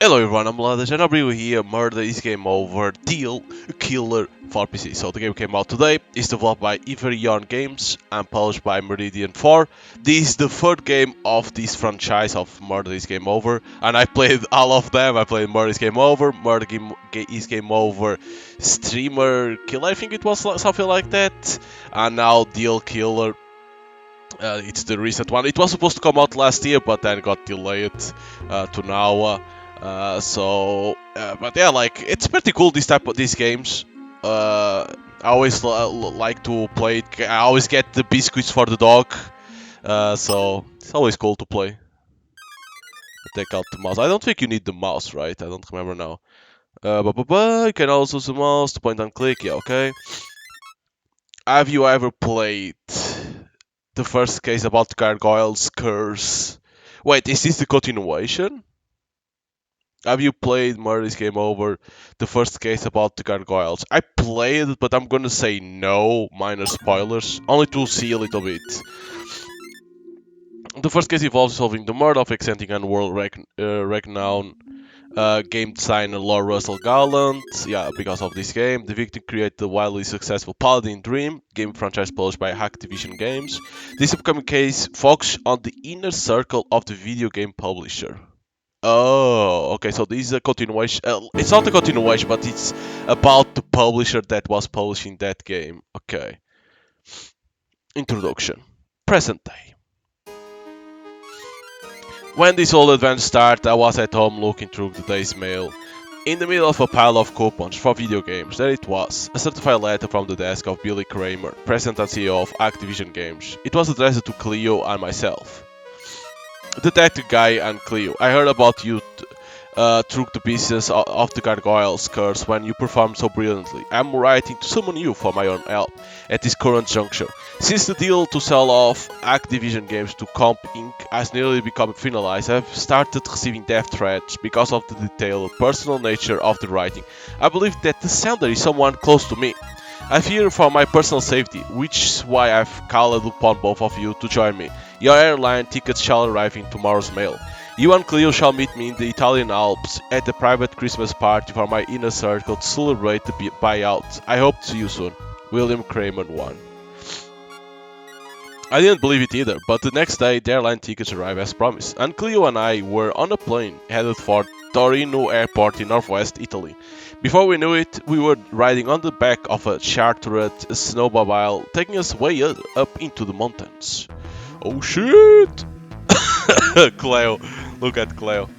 Hello everyone, I'm Lades and I'll bring you here Murder is Game Over Deal Killer for PC. So the game came out today, it's developed by Everion Games and published by Meridian 4. This is the third game of this franchise of Murder is Game Over, and I played all of them. I played Murder is Game Over, is Game Over, Streamer Killer, I think it was something like that, and now Deal Killer. It's the recent one. It was supposed to come out last year, but then got delayed to now. But yeah, like it's pretty cool. These games. I always like to play it. I always get the biscuits for the dog. So it's always cool to play. Take out the mouse. I don't think you need the mouse, right? I don't remember now. You can also use the mouse to point and click. Yeah, okay. Have you ever played the first case about Gargoyle's Curse? Wait, is this the continuation? Have you played Murder's Game Over, the first case about the gargoyles? I played it, but I'm gonna say no, minor spoilers, only to see a little bit. The first case involves solving the murder of ex-Anting and world-renowned game designer Laura Russell Garland. Yeah, because of this game, the victim created the wildly successful Paladin Dream, game franchise published by Activision Games. This upcoming case focuses on the inner circle of the video game publisher. Oh, okay, so this is a continuation. It's not a continuation, but it's about the publisher that was publishing that game. Okay. Introduction. Present day. When this whole adventure started, I was at home looking through the day's mail. In the middle of a pile of coupons for video games, there it was, a certified letter from the desk of Billy Kramer, President and CEO of Activision Games. It was addressed to Cleo and myself. Detective Guy and Cleo, I heard about you through the pieces of the Gargoyle's Curse when you performed so brilliantly. I'm writing to summon you for my own help at this current juncture. Since the deal to sell off Activision Games to Comp Inc. has nearly become finalized, I've started receiving death threats because of the detailed personal nature of the writing. I believe that the sender is someone close to me. I fear for my personal safety, which is why I've called upon both of you to join me. Your airline tickets shall arrive in tomorrow's mail. You and Cleo shall meet me in the Italian Alps at a private Christmas party for my inner circle to celebrate the buyout. I hope to see you soon. William Kramer 1. I didn't believe it either, but the next day the airline tickets arrived as promised, and Cleo and I were on a plane headed for Torino Airport in northwest Italy. Before we knew it, we were riding on the back of a chartered snowmobile, taking us way up into the mountains. Oh shit! Cleo, look at Cleo.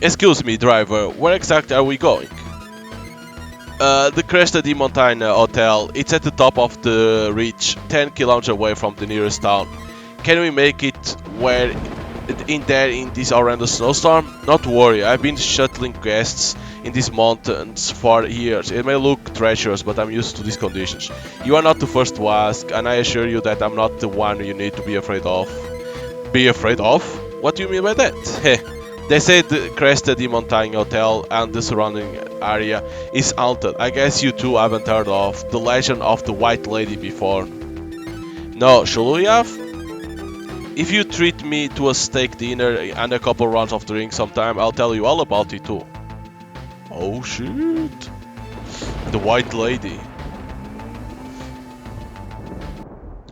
Excuse me, driver, where exactly are we going? The Cresta di Montagna Hotel. It's at the top of the ridge, 10 kilometers away from the nearest town. Can we make it in this horrendous snowstorm? Not to worry, I've been shuttling guests in these mountains for years. It may look treacherous, but I'm used to these conditions. You are not the first to ask, and I assure you that I'm not the one you need to be afraid of. Be afraid of? What do you mean by that? They say the Cresta di Montagna Hotel and the surrounding area is haunted. I guess you two haven't heard of the legend of the White Lady before. No, should we have? If you treat me to a steak dinner and a couple rounds of drinks sometime, I'll tell you all about it too. Oh shit. The White Lady.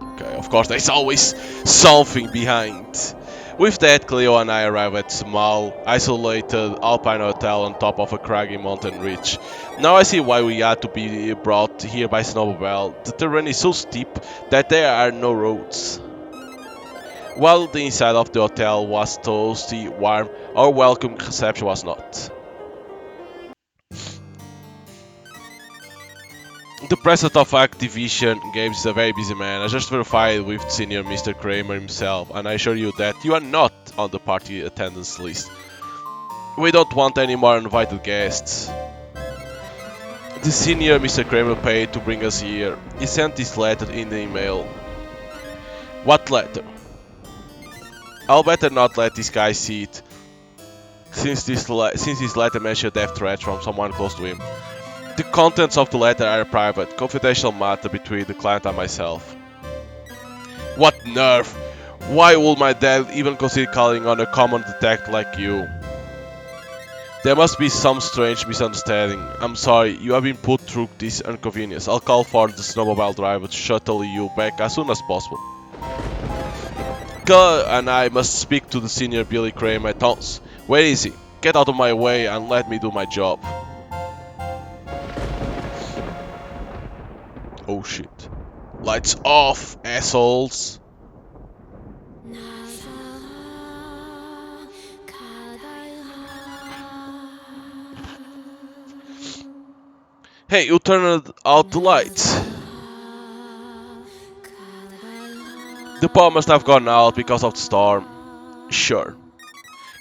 Okay, of course there's always something behind. With that, Cleo and I arrive at a small, isolated alpine hotel on top of a craggy mountain ridge. Now I see why we had to be brought here by snowmobile. The terrain is so steep that there are no roads. While the inside of the hotel was toasty, warm, our welcome reception was not. The president of Activision Games is a very busy man. I just verified with senior Mr. Kramer himself, and I assure you that you are not on the party attendance list. We don't want any more invited guests. The senior Mr. Kramer paid to bring us here. He sent this letter in the email. What letter? I'll better not let this guy see it, since his letter mentioned death threats from someone close to him. The contents of the letter are a private, confidential matter between the client and myself. What nerve! Why would my dad even consider calling on a common detective like you? There must be some strange misunderstanding. I'm sorry, you have been put through this inconvenience. I'll call for the snowmobile driver to shuttle you back as soon as possible. And I must speak to the senior Billy Kramer at once. Where is he? Get out of my way and let me do my job. Oh shit. Lights off, assholes. Hey, you turned out the lights. The power must have gone out because of the storm. Sure.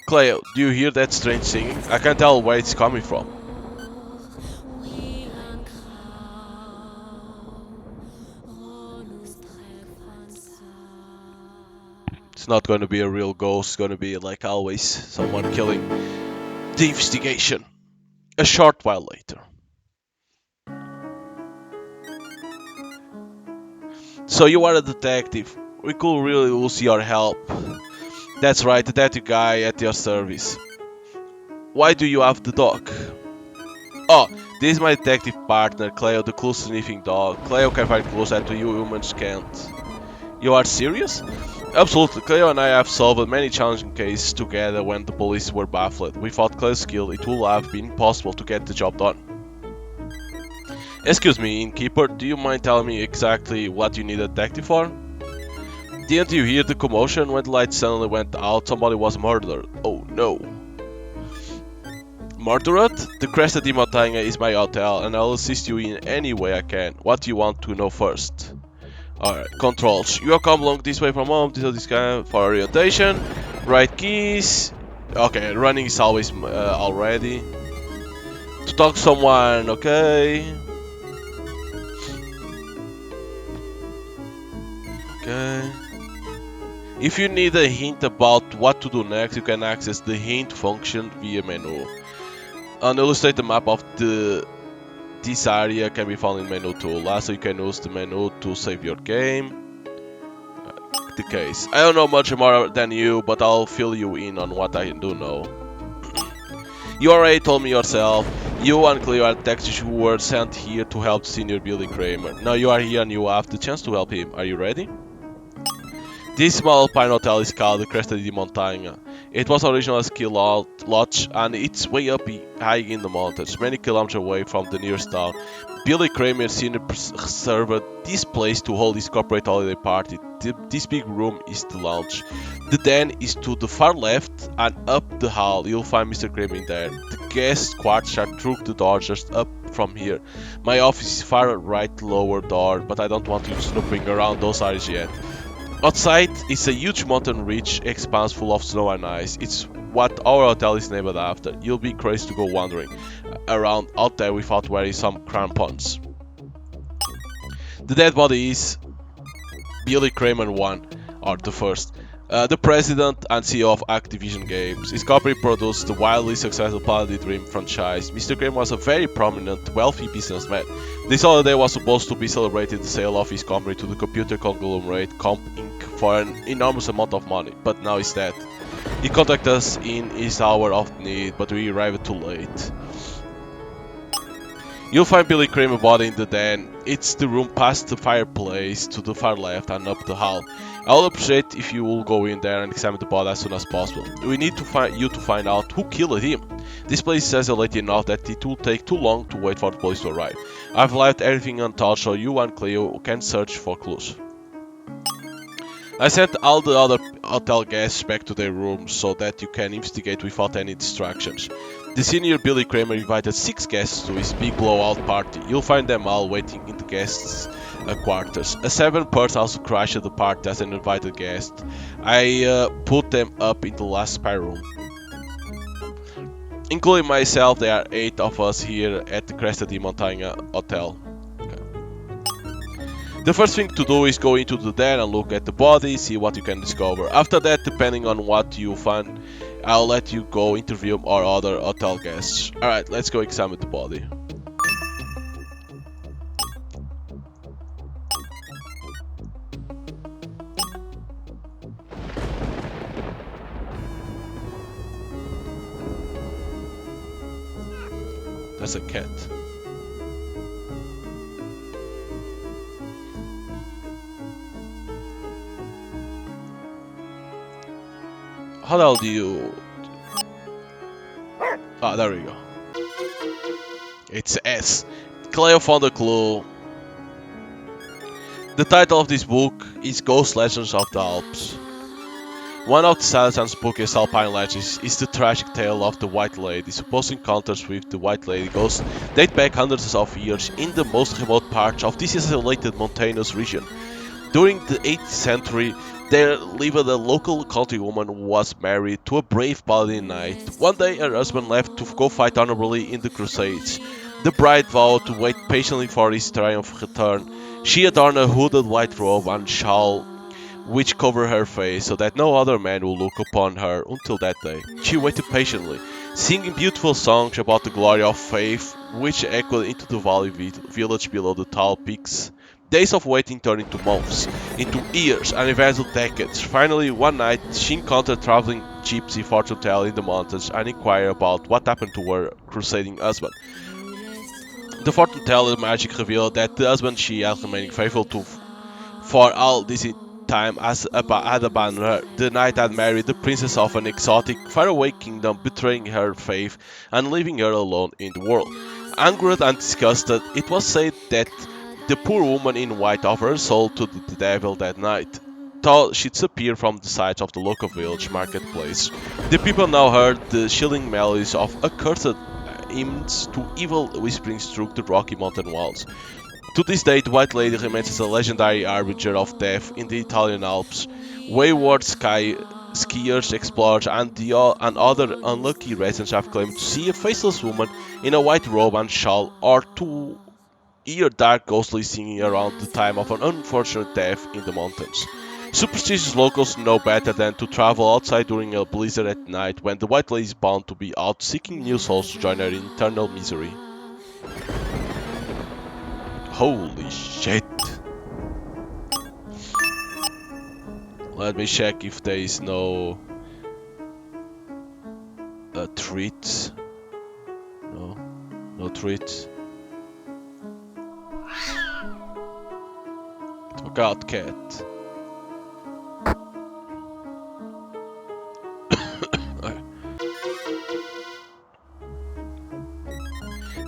Cleo, do you hear that strange singing? I can't tell where it's coming from. It's not going to be a real ghost, it's going to be like always, someone killing the investigation. A short while later. So you are a detective. We could really use your help. That's right, the detective guy at your service. Why do you have the dog? Oh, this is my detective partner, Cleo, the clue sniffing dog. Cleo can find clues that you humans can't. You are serious? Absolutely, Cleo and I have solved many challenging cases together when the police were baffled. Without Cleo's skill, it would have been impossible to get the job done. Excuse me, innkeeper, do you mind telling me exactly what you need a detective for? Didn't you hear the commotion when the lights suddenly went out? Somebody was murdered. Oh no. Murdered? The Cresta di Montagna is my hotel and I'll assist you in any way I can. What do you want to know first? Alright, controls. You come along this way from home, this guy for orientation. Right keys. Okay, running is always already. To talk to someone, okay. Okay. If you need a hint about what to do next, you can access the hint function via menu. An illustrated map of this area can be found in menu tool. Lastly, you can use the menu to save your game. The case. I don't know much more than you, but I'll fill you in on what I do know. You already told me yourself. You and Cleo are detectives who were sent here to help Senior Billy Kramer. Now you are here and you have the chance to help him. Are you ready? This small alpine hotel is called the Cresta di Montagna. It was originally a ski lodge and it's way up high in the mountains, many kilometers away from the nearest town. Billy Kramer Sr. reserved this place to hold his corporate holiday party. This big room is the lounge. The den is to the far left and up the hall you'll find Mr. Kramer in there. The guest quarters are through the door just up from here. My office is far right lower door, but I don't want you snooping around those areas yet. Outside is a huge mountain ridge expanse full of snow and ice. It's what our hotel is named after. You'll be crazy to go wandering around out there without wearing some crampons. The dead body is Billy Kramer 1, or the first. The president and CEO of Activision Games. His company produced the wildly successful Planet Dream franchise. Mr. Kramer was a very prominent, wealthy businessman. This holiday was supposed to be celebrating the sale of his company to the computer conglomerate Comp Inc. for an enormous amount of money, but now he's dead. He contacted us in his hour of need, but we arrived too late. You'll find Billy Kramer's body in the den. It's the room past the fireplace to the far left and up the hall. I would appreciate if you will go in there and examine the body as soon as possible. We need to find out who killed him. This place is isolated enough that it will take too long to wait for the police to arrive. I've left everything untouched so you and Cleo can search for clues. I sent all the other hotel guests back to their rooms so that you can investigate without any distractions. The senior Billy Kramer invited 6 guests to his big blowout party. You'll find them all waiting in the guests' quarters. A 7th person also crashed the party as an invited guest. I put them up in the last spare room. Including myself, there are 8 of us here at the Cresta di Montagna Hotel. The first thing to do is go into the den and look at the body, see what you can discover. After that, depending on what you find, I'll let you go interview our other hotel guests. Alright, let's go examine the body. as a cat. How the hell do you... Ah, there we go. It's S. Cleo found a clue. The title of this book is Ghost Legends of the Alps. One of the saddest and spookiest alpine legends is the tragic tale of the White Lady. Supposed encounters with the White Lady ghost date back hundreds of years in the most remote parts of this isolated mountainous region. During the 8th century, there lived a local countrywoman who was married to a brave paladin knight. One day her husband left to go fight honorably in the Crusades. The bride vowed to wait patiently for his triumphant return. She adorned a hooded white robe and shawl which covered her face so that no other man would look upon her until that day. She waited patiently, singing beautiful songs about the glory of faith, which echoed into the valley village below the tall peaks. Days of waiting turned into months, into years, and eventually decades. Finally, one night, she encountered a traveling gypsy fortune teller in the mountains and inquired about what happened to her crusading husband. The fortune teller magic revealed that the husband she had remained faithful to for all this time had abandoned her. The knight had married the princess of an exotic, faraway kingdom, betraying her faith and leaving her alone in the world. Angered and disgusted, it was said that the poor woman in white offered her soul to the devil that night, thought she'd disappear from the sights of the local village marketplace. The people now heard the chilling melodies of accursed hymns to evil whisperings through the rocky mountain walls. To this day, the White Lady remains as a legendary harbinger of death in the Italian Alps. Wayward skiers, explorers, and other unlucky residents have claimed to see a faceless woman in a white robe and shawl, or to hear dark ghostly singing around the time of an unfortunate death in the mountains. Superstitious locals know better than to travel outside during a blizzard at night when the White Lady is bound to be out seeking new souls to join her in eternal misery. Holy shit. Let me check if there is no treats. No treats. Look out, cat.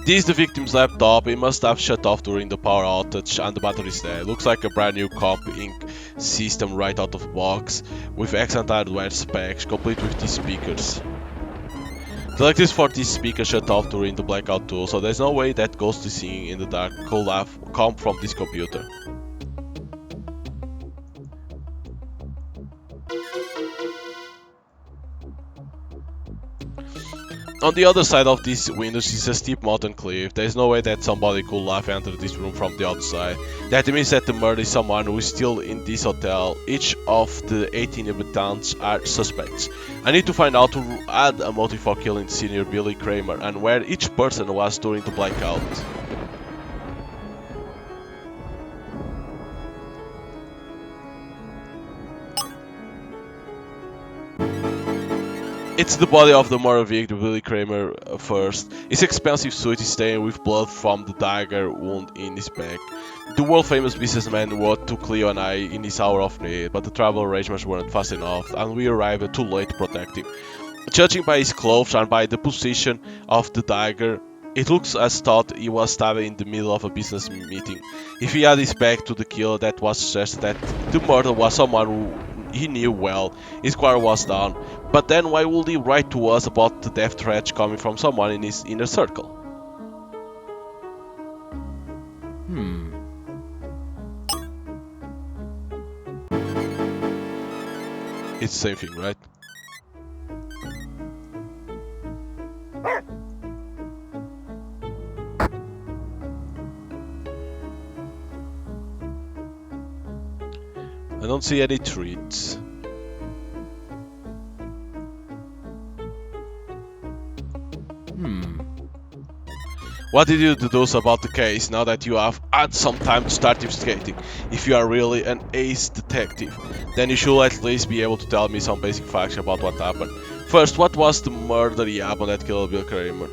This is the victim's laptop. It must have shut off during the power outage and the battery is dead. Looks like a brand new comp ink system right out of the box with excellent hardware specs, complete with these speakers. The electricity for this speaker shut off during the blackout too, so there's no way that ghostly singing in the dark could have come from this computer. On the other side of these windows is a steep mountain cliff. There is no way that somebody could have entered this room from the outside. That means that the murder is someone who is still in this hotel. Each of the 18 inhabitants are suspects. I need to find out who had a motive for killing senior Billy Kramer and where each person was during the blackout. It's the body of the murder victim, Billy Kramer, first. His expensive suit is stained with blood from the dagger wound in his back. The world-famous businessman wrote to Cleo and I in his hour of need, but the travel arrangements weren't fast enough, and we arrived too late to protect him. Judging by his clothes and by the position of the dagger, it looks as though he was stabbed in the middle of a business meeting. If he had his back to the killer, that was suggested that the murder was someone who he knew well. His guard was down. But then why would he write to us about the death threat coming from someone in his inner circle? It's the same thing, right? I don't see any treats. What did you deduce about the case now that you have had some time to start investigating? If you are really an ace detective, then you should at least be able to tell me some basic facts about what happened. First, what was the murder he happened that killed Bill Kramer?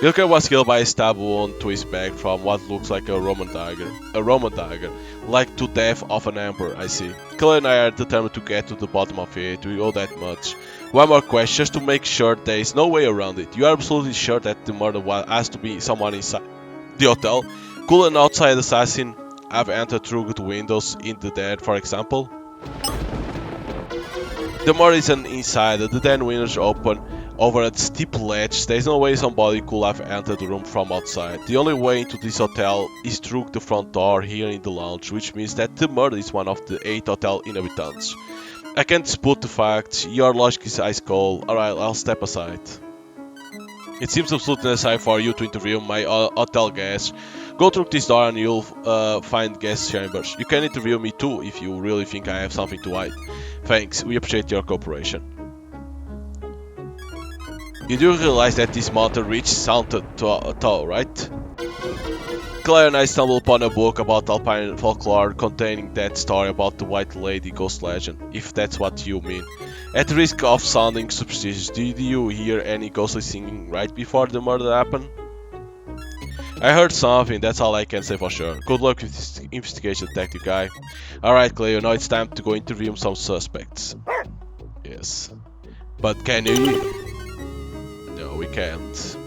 Bilker was killed by a stab wound to his back from what looks like a Roman dagger. A Roman dagger. Like to death of an emperor, I see. Claire and I are determined to get to the bottom of it, we owe that much. One more question, just to make sure there is no way around it. You are absolutely sure that the murder has to be someone inside the hotel? Could an outside assassin have entered through the windows in the dead, for example? The murder is an insider, the den windows are open over a steep ledge. There is no way somebody could have entered the room from outside. The only way into this hotel is through the front door here in the lounge, which means that the murder is one of the 8 hotel inhabitants. I can't dispute the facts, your logic is ice cold. Alright, I'll step aside. It seems absolutely necessary for you to interview my hotel guests. Go through this door and you'll find guest chambers. You can interview me too if you really think I have something to hide. Thanks, we appreciate your cooperation. You do realize that this mountain reached sounded tall, right? Claire and I stumbled upon a book about alpine folklore containing that story about the White Lady ghost legend, if that's what you mean. At the risk of sounding superstitious, did you hear any ghostly singing right before the murder happened? I heard something, that's all I can say for sure. Good luck with this investigation, detective guy. Alright, Claire, now it's time to go interview some suspects. Yes. But can you? No, we can't.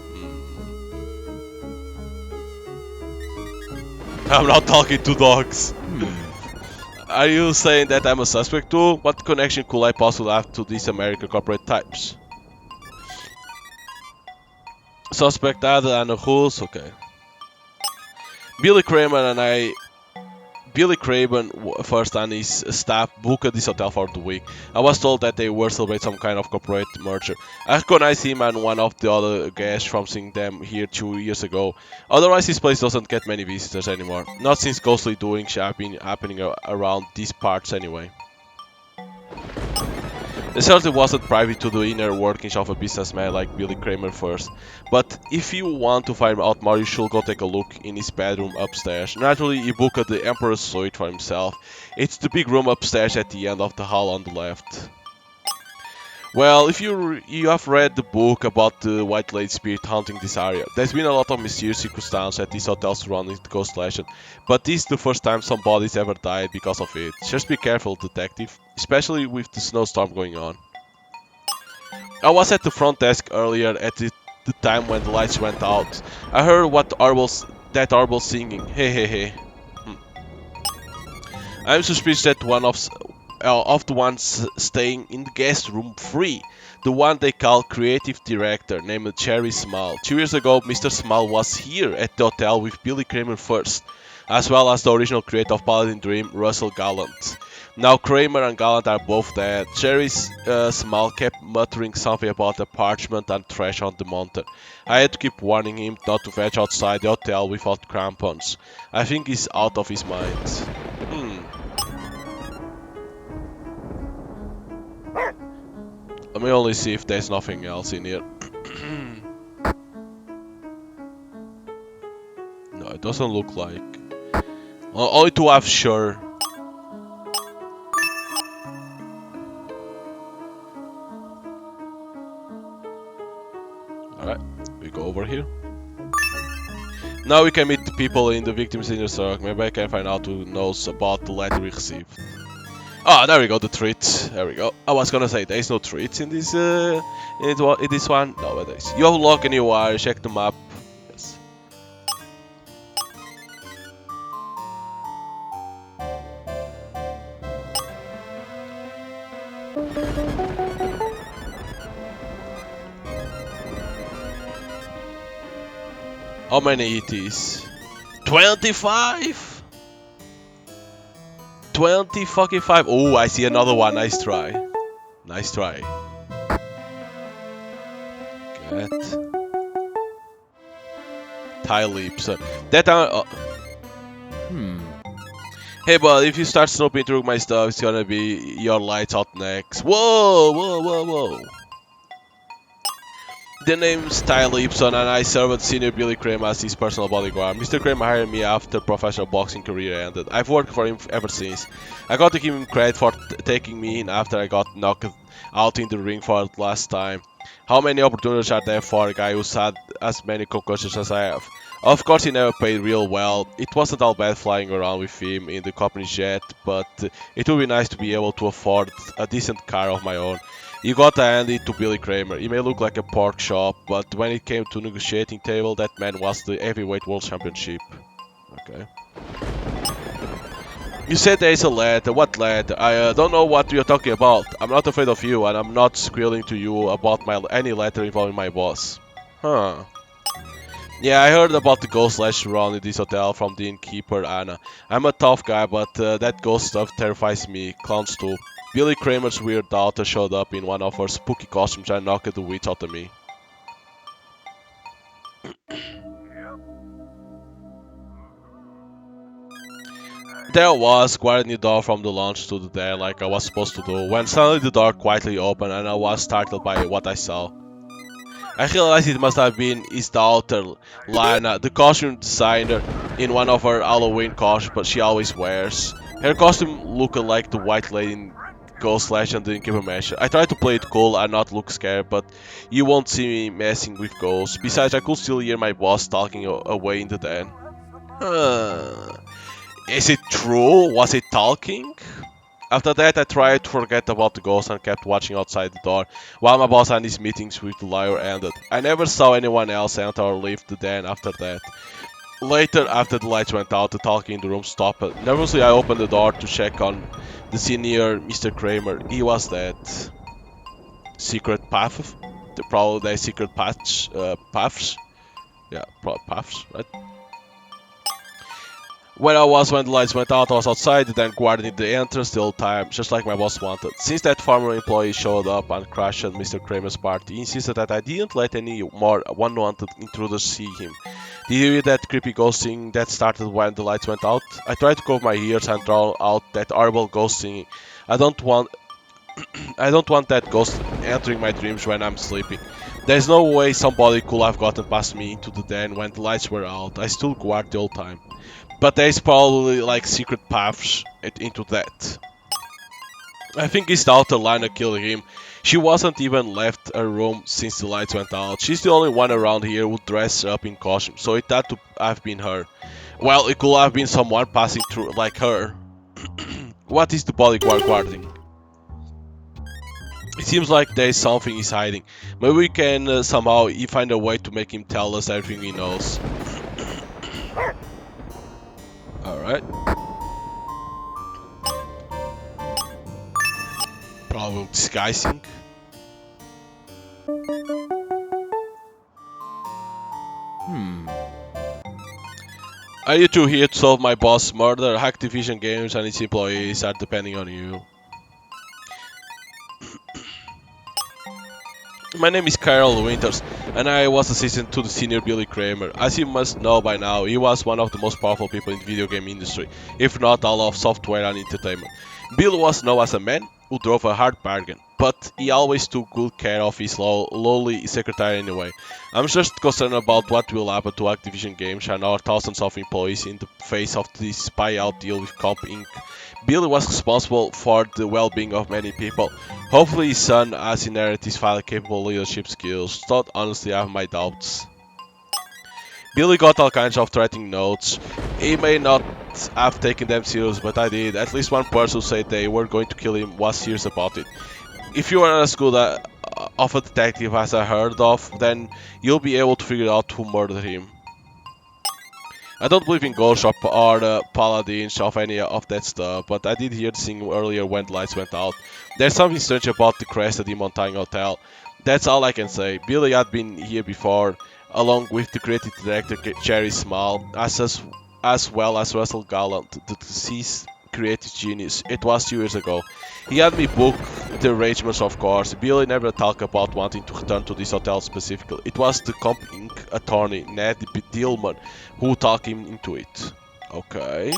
I'm not talking to dogs. Are you saying that I'm a suspect too? What connection could I possibly have to these American corporate types? Suspect other than who's? Okay. Billy Craven first and his staff booked this hotel for the week. I was told that they were celebrating some kind of corporate merger. I recognized him and one of the other guests from seeing them here 2 years ago. Otherwise this place doesn't get many visitors anymore. Not since ghostly doings have been happening around these parts anyway. It certainly wasn't private to the inner workings of a businessman like Billy Kramer first, but if you want to find out more you should go take a look in his bedroom upstairs. Naturally he booked the Emperor's suite for himself. It's the big room upstairs at the end of the hall on the left. Well, if you have read the book about the White Lady spirit haunting this area, there's been a lot of mysterious circumstances at this hotel surrounding the ghost legend, but this is the first time somebody's ever died because of it. Just be careful, detective, especially with the snowstorm going on. I was at the front desk earlier at the time when the lights went out. I heard that horrible singing. Hey hey hey. I'm suspicious that one of the ones staying in the guest room 3, the one they call creative director, named Cherry Small. 2 years ago, Mr. Small was here at the hotel with Billy Kramer first, as well as the original creator of Paladin Dream, Russell Gallant. Now Kramer and Gallant are both dead. Cherry Small kept muttering something about the parchment and trash on the mountain. I had to keep warning him not to fetch outside the hotel without crampons. I think he's out of his mind. Let me only see if there's nothing else in here. No, it doesn't look like. Only to have sure. Alright, we go over here. Now we can meet the people in the victim's inner circle. Maybe I can find out who knows about the letter we received. Ah, there we go, the treat. There we go. I was gonna say there's no treats in this in this one. No, there is. You have a lock in your wire. Check the map. Yes. How many it is? 25. 20 fucking 5. Oh, I see another one. Nice try. Nice try. Get. Tie leaps. That Hey, but if you start snooping through my stuff, it's gonna be your lights out next. Whoa, whoa, whoa, whoa. The name's Tyler Ipson and I served Senior Billy Kramer as his personal bodyguard. Mr. Kramer hired me after professional boxing career ended. I've worked for him ever since. I got to give him credit for taking me in after I got knocked out in the ring for the last time. How many opportunities are there for a guy who's had as many concussions as I have? Of course, he never played real well. It wasn't all bad flying around with him in the company jet, but it would be nice to be able to afford a decent car of my own. You gotta hand it to Billy Kramer. He may look like a pork chop, but when it came to negotiating table, that man was the heavyweight world championship. Okay. You said there is a lad. What lad? I don't know what you're talking about. I'm not afraid of you, and I'm not squealing to you about any letter involving my boss. Huh. Yeah, I heard about the ghost slash run in this hotel from the innkeeper Anna. I'm a tough guy, but that ghost stuff terrifies me. Clowns too. Billy Kramer's weird daughter showed up in one of her spooky costumes and knocked the witch out of me. There I was, guarding the door from the lounge to the there like I was supposed to do, when suddenly the door quietly opened and I was startled by what I saw. I realized it must have been his daughter, Lana, the costume designer, in one of her Halloween costumes, but she always wears. Her costume looked like the white lady in Ghost Slash and the Innkeeper Mansion. I tried to play it cool and not look scared, but you won't see me messing with ghosts. Besides, I could still hear my boss talking away in the den. Is it true? Was it talking? After that, I tried to forget about the ghost and kept watching outside the door while my boss and his meetings with the lawyer ended. I never saw anyone else enter or leave the den after that. Later, after the lights went out, the talking in the room stopped. Nervously, I opened the door to check on the senior Mr. Kramer. He was dead. Secret path? Probably the secret paths? Yeah, paths, right? Where I was when the lights went out, I was outside, then guarding the entrance the whole time, just like my boss wanted. Since that former employee showed up and crashed at Mr. Kramer's party, he insisted that I didn't let any more unwanted intruders see him. Did you hear that creepy ghost singing that started when the lights went out? I tried to cover my ears and drown out that horrible ghost singing. I don't want I don't want that ghost entering my dreams when I'm sleeping. There's no way somebody could have gotten past me into the den when the lights were out. I still guard the whole time. But there's probably like secret paths into that. I think his daughter Lana killed him. She wasn't even left her room since the lights went out. She's the only one around here who dressed up in costume, so it had to have been her. Well, it could have been someone passing through like her. What is the bodyguard guarding? It seems like there is something he's hiding. Maybe we can somehow find a way to make him tell us everything he knows. Alright. Probably disguising. Are you two here to solve my boss' murder? Activision Games and its employees are depending on you. My name is Carol Winters, and I was assistant to the senior Billy Kramer. As you must know by now, he was one of the most powerful people in the video game industry, if not all of software and entertainment. Bill was known as a man who drove a hard bargain, but he always took good care of his lowly secretary anyway. I'm just concerned about what will happen to Activision Games and our thousands of employees in the face of this buyout deal with Comp Inc. Billy was responsible for the well-being of many people. Hopefully his son has inherited his father's capable leadership skills, though honestly I have my doubts. Billy got all kinds of threatening notes. He may not have taken them serious, but I did. At least one person who said they were going to kill him was serious about it. If you are as good of a detective as I heard of, then you'll be able to figure out who murdered him. I don't believe in ghost shop or paladins of any of that stuff, but I did hear the thing earlier when the lights went out. There's something strange about the crest at the Montaigne Hotel. That's all I can say. Billy had been here before, along with the creative director Jerry Small, as well as Russell Gallant, the deceased creative genius. It was 2 years ago. He had me book the arrangements, of course. Billy never talked about wanting to return to this hotel specifically. It was the Comp Inc. attorney, Ned Dillman, who talked him into it. Okay.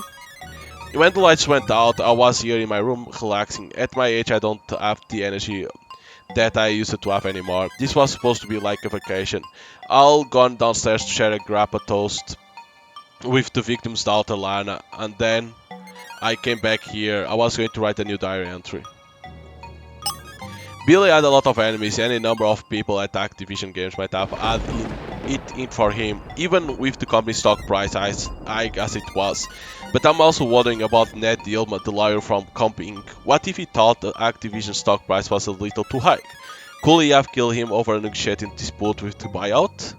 When the lights went out, I was here in my room relaxing. At my age, I don't have the energy that I used to have anymore. This was supposed to be like a vacation. I'll gone downstairs to share a grappa toast with the victim's daughter Lana, and then I came back here. I was going to write a new diary entry. Billy had a lot of enemies, any number of people at Activision Games might have had it in for him, even with the company stock price as high as it was. But I'm also wondering about Ned Dielma, the lawyer from Comp Inc. What if he thought the Activision stock price was a little too high? Could he have killed him over a negotiating dispute with the buyout?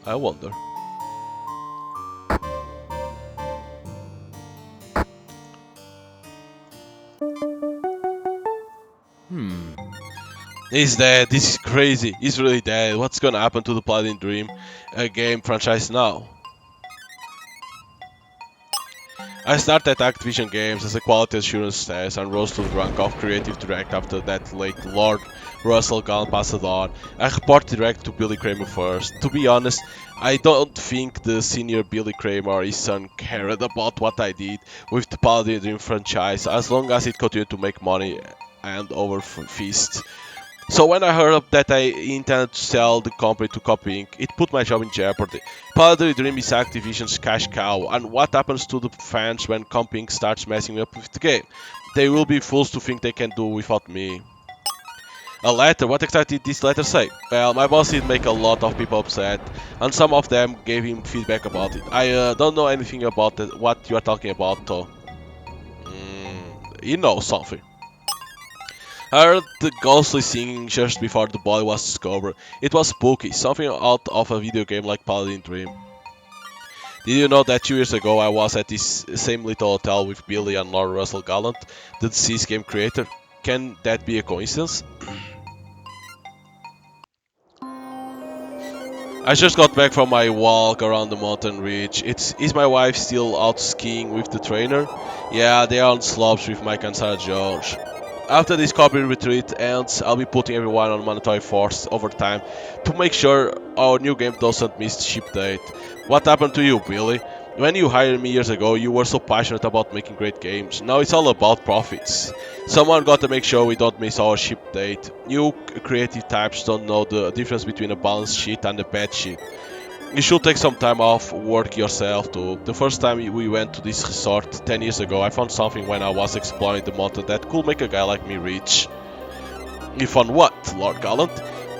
I wonder. He's dead. This is crazy. He's really dead. What's gonna happen to the Platinum Dream game franchise now? I started Activision Games as a quality assurance test and rose to the rank of creative director after that late Lord Russell Gunn passed on. I reported direct to Billy Kramer first. To be honest, I don't think the senior Billy Kramer or his son cared about what I did with the Paladin Dream franchise as long as it continued to make money and over feast. So when I heard that I intended to sell the company to Copy Inc., it put my job in jeopardy. Paladin Dream is Activision's cash cow, and what happens to the fans when Copy Inc. starts messing up with the game? They will be fools to think they can do without me. A letter? What exactly did this letter say? Well, my boss did make a lot of people upset, and some of them gave him feedback about it. I don't know anything about what you are talking about, though. You know something. I heard the ghostly singing just before the body was discovered. It was spooky, something out of a video game like Paladin Dream. Did you know that 2 years ago I was at this same little hotel with Billy and Lord Russell Gallant, the deceased game creator? Can that be a coincidence? I just got back from my walk around the mountain ridge. Is my wife still out skiing with the trainer? Yeah, they are on slopes with Mike and Sarah George. After this copy retreat ends, I'll be putting everyone on mandatory force overtime to make sure our new game doesn't miss the ship date. What happened to you, Billy? When you hired me years ago, you were so passionate about making great games. Now it's all about profits. Someone got to make sure we don't miss our ship date. You creative types don't know the difference between a balanced sheet and a bad sheet. You should take some time off work yourself too. The first time we went to this resort 10 years ago, I found something when I was exploring the mountain that could make a guy like me rich. You found what, Lord Gallant?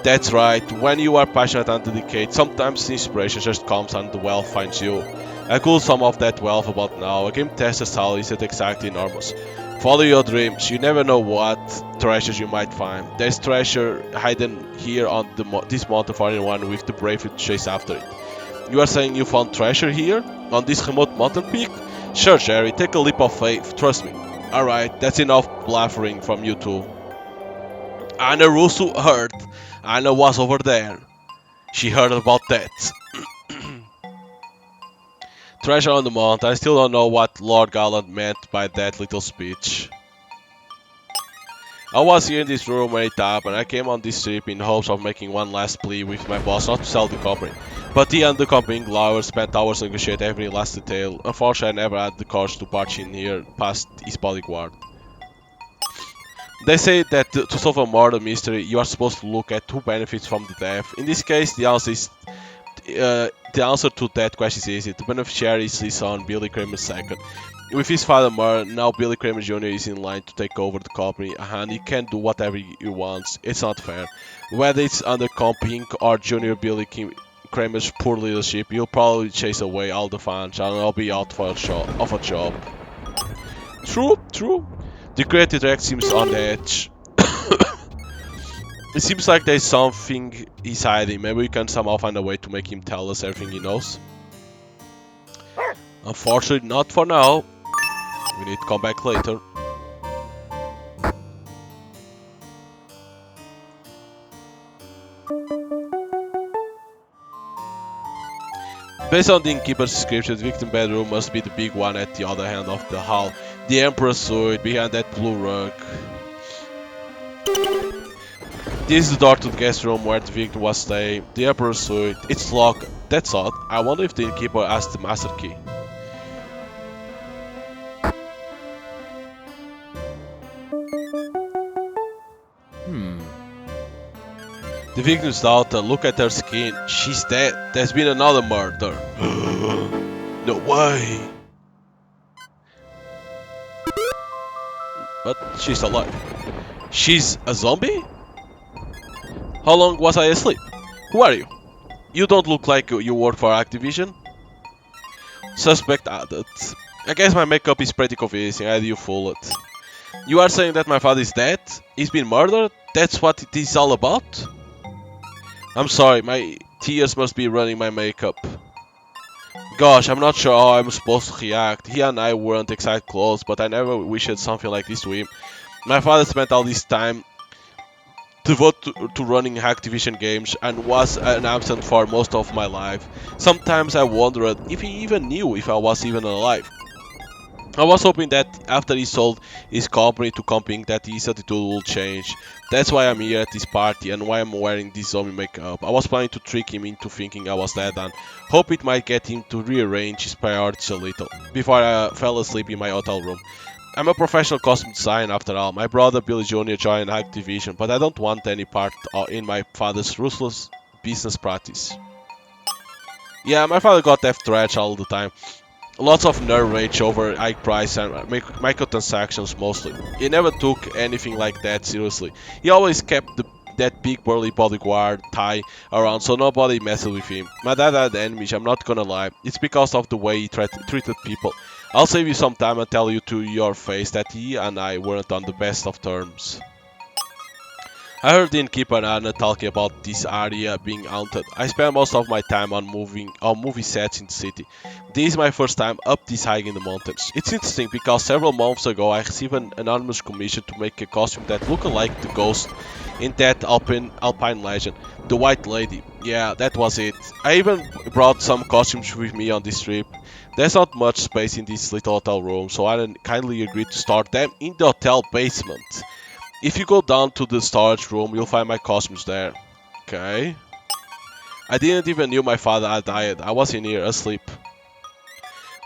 That's right, when you are passionate and dedicated, sometimes the inspiration just comes and the wealth finds you. I could sum up that wealth about now. A game tested salary isn't exactly enormous. Follow your dreams, you never know what treasures you might find. There's treasure hidden here on this mountain for anyone with the bravery to chase after it. You are saying you found treasure here? On this remote mountain peak? Sure, Jerry, take a leap of faith, trust me. Alright, that's enough blathering from you two. Anna Russo heard. Anna was over there. She heard about that. Treasure on the mountain. I still don't know what Lord Gallant meant by that little speech. I was here in this room when it happened. I came on this trip in hopes of making one last plea with my boss not to sell the company. But he and the company lawyer spent hours negotiating every last detail. Unfortunately, I never had the courage to barge in here past his bodyguard. They say that to solve a murder mystery, you are supposed to look at who benefits from the death. In this case, the answer to that question is easy. The beneficiary is his son, Billy Kramer II. With his father murdered, now Billy Kramer Jr. is in line to take over the company, and he can do whatever he wants. It's not fair. Whether it's under Comp Inc. or Junior Billy Kramer's poor leadership, he'll probably chase away all the fans, and I'll be out of a job. True. The creative direct seems on the edge. It seems like there's something he's hiding. Maybe we can somehow find a way to make him tell us everything he knows. Unfortunately, not for now. We need to come back later. Based on the innkeeper's description, the victim bedroom must be the big one at the other end of the hall. The Emperor's suite behind that blue rug. This is the door to the guest room where the victim was staying. The Emperor's suite. It's locked. That's odd. I wonder if the innkeeper has the master key. The victim's daughter, look at her skin. She's dead. There's been another murder. No way. but she's alive. She's a zombie? How long was I asleep? Who are you? You don't look like you work for Activision. Suspect added. I guess my makeup is pretty convincing, I do fool it. You are saying that my father is dead? He's been murdered? That's what it is all about? I'm sorry, my tears must be running my makeup. Gosh, I'm not sure how I'm supposed to react. He and I weren't exact close, but I never wished something like this to him. My father spent all this time devoted to running Activision games and was an absent for most of my life. Sometimes I wondered if he even knew if I was even alive. I was hoping that after he sold his company to Comping that his attitude will change. That's why I'm here at this party and why I'm wearing this zombie makeup. I was planning to trick him into thinking I was dead and hope it might get him to rearrange his priorities a little before I fell asleep in my hotel room. I'm a professional costume designer after all. My brother Billy Jr. joined Activision, but I don't want any part in my father's ruthless business practice. Yeah, my father got death threats all the time. Lots of nerve rage over high price and microtransactions mostly. He never took anything like that seriously. He always kept that big burly bodyguard tie around so nobody messed with him. My dad had enemies, I'm not gonna lie. It's because of the way he treated people. I'll save you some time and tell you to your face that he and I weren't on the best of terms. I heard the innkeeper and Anna talking about this area being haunted. I spend most of my time on movie sets in the city. This is my first time up this high in the mountains. It's interesting because several months ago I received an anonymous commission to make a costume that looked like the ghost in that Alpine legend, the White Lady. Yeah, that was it. I even brought some costumes with me on this trip. There's not much space in this little hotel room, so I kindly agreed to store them in the hotel basement. If you go down to the storage room, you'll find my costumes there. Okay. I didn't even knew my father had died. I was in here asleep.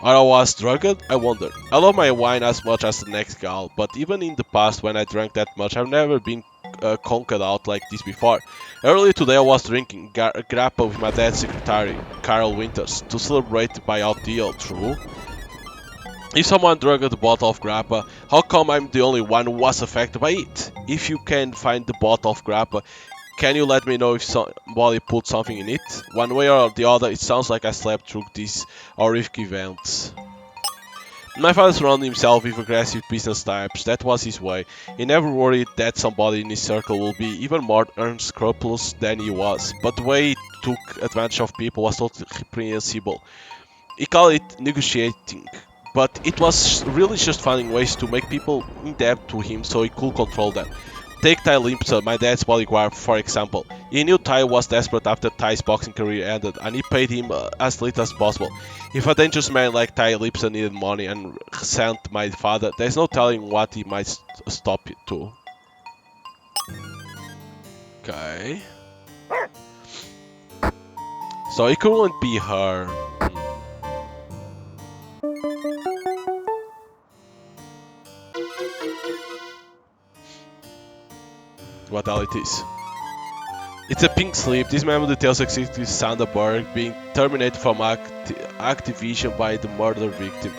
Or I was drugged? I wonder. I love my wine as much as the next gal, but even in the past when I drank that much, I've never been conked out like this before. Earlier today I was drinking grappa with my dad's secretary, Carol Winters, to celebrate the buyout deal, true? If someone drugged a bottle of grappa, how come I'm the only one who was affected by it? If you can find the bottle of grappa, can you let me know if somebody put something in it? One way or the other, it sounds like I slept through these horrific events. My father surrounded himself with aggressive business types. That was his way. He never worried that somebody in his circle would be even more unscrupulous than he was. But the way he took advantage of people was totally reprehensible. He called it negotiating. But it was really just finding ways to make people in debt to him so he could control them. Take Ty Limpsa, my dad's bodyguard, for example. He knew Ty was desperate after Ty's boxing career ended, and he paid him as little as possible. If a dangerous man like Ty Limpsa needed money and sent my father, there's no telling what he might stop it to. Okay. So it couldn't be her. What all it is. It's a pink slip. This memo details Executive Sanderberg being terminated from Activision by the murder victim.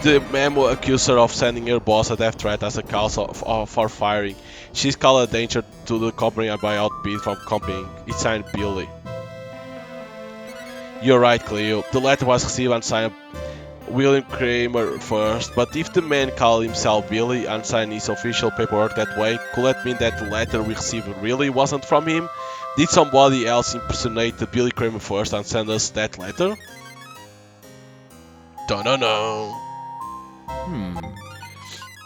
The memo accused her of sending her boss a death threat as a cause for firing. She's called a danger to the company and buyout bid from company. It's signed Billy. You're right, Cleo. The letter was received and signed William Kramer first, but if the man called himself Billy and signed his official paperwork that way, could that mean that the letter we received really wasn't from him? Did somebody else impersonate the Billy Kramer first and send us that letter? Don't know.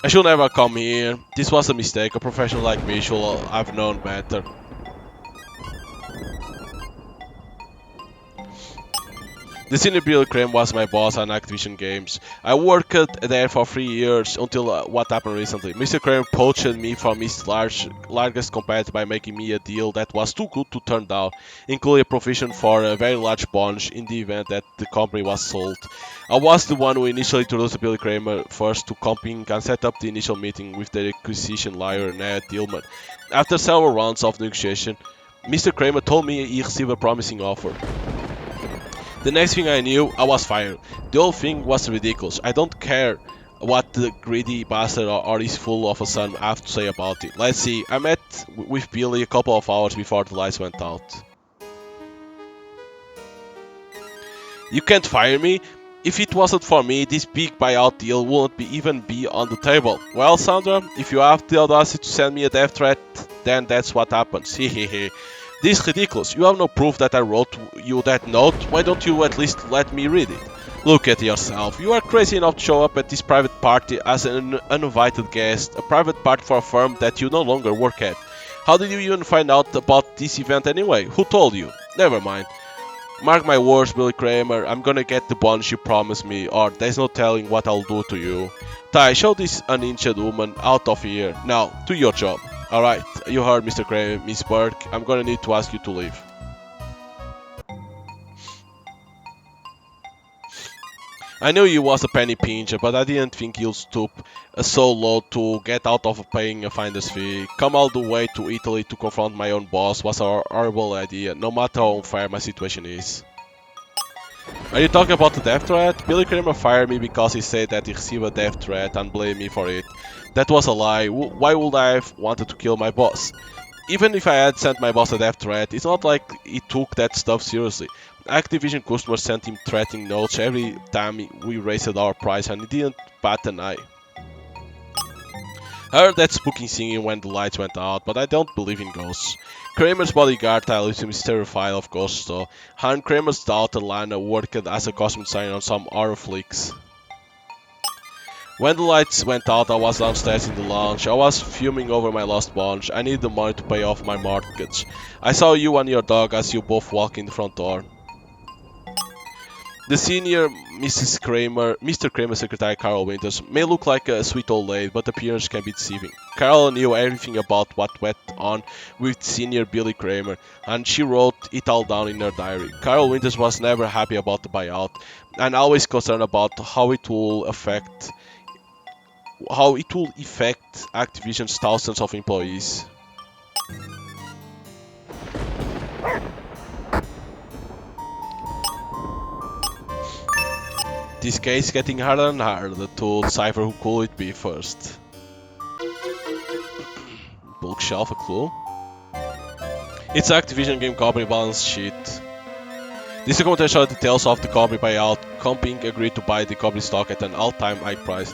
I should never come here. This was a mistake. A professional like me should have known better. The senior Billy Kramer was my boss on Activision Games. I worked there for 3 years until what happened recently. Mr. Kramer poached me from his largest competitor by making me a deal that was too good to turn down, including a provision for a very large bonus in the event that the company was sold. I was the one who initially introduced Billy Kramer first to Comping and set up the initial meeting with the acquisition lawyer Ned Dillman. After several rounds of negotiation, Mr. Kramer told me he received a promising offer. The next thing I knew, I was fired. The whole thing was ridiculous. I don't care what the greedy bastard or his fool of a son have to say about it. Let's see. I met with Billy a couple of hours before the lights went out. You can't fire me? If it wasn't for me, this big buyout deal wouldn't even be on the table. Well, Sandra, if you have the audacity to send me a death threat, then that's what happens. Hehehe. This is ridiculous. You have no proof that I wrote you that note. Why don't you at least let me read it? Look at yourself. You are crazy enough to show up at this private party as an uninvited guest, a private party for a firm that you no longer work at. How did you even find out about this event anyway? Who told you? Never mind. Mark my words, Billy Kramer, I'm gonna get the bonus you promised me, or there's no telling what I'll do to you. Ty, show this uninjured woman out of here. Now, do your job. Alright, you heard Mr. Kramer, Miss Burke. I'm gonna need to ask you to leave. I knew you was a penny pincher, but I didn't think you'd stoop so low to get out of paying a finder's fee. Come all the way to Italy to confront my own boss was a horrible idea, no matter how unfair my situation is. Are you talking about the death threat? Billy Kramer fired me because he said that he received a death threat and blamed me for it. That was a lie. Why would I have wanted to kill my boss? Even if I had sent my boss a death threat, it's not like he took that stuff seriously. Activision customers sent him threatening notes every time we raised our price and he didn't bat an eye. I heard that spooky singing when the lights went out, but I don't believe in ghosts. Kramer's bodyguard Tyler is terrified of ghosts though, and Kramer's daughter Lana worked as a costume designer on some horror flicks. When the lights went out, I was downstairs in the lounge. I was fuming over my lost bunch. I needed the money to pay off my mortgage. I saw you and your dog as you both walked in the front door. The senior Mr. Kramer's secretary Carol Winters may look like a sweet old lady, but appearance can be deceiving. Carol knew everything about what went on with senior Billy Kramer, and she wrote it all down in her diary. Carol Winters was never happy about the buyout, and always concerned about how it will affect Activision's thousands of employees. This case is getting harder and harder to decipher who could it be first. Bookshelf, a clue? It's Activision game company balance sheet. This document shows details of the company buyout. Comping agreed to buy the company stock at an all-time high price.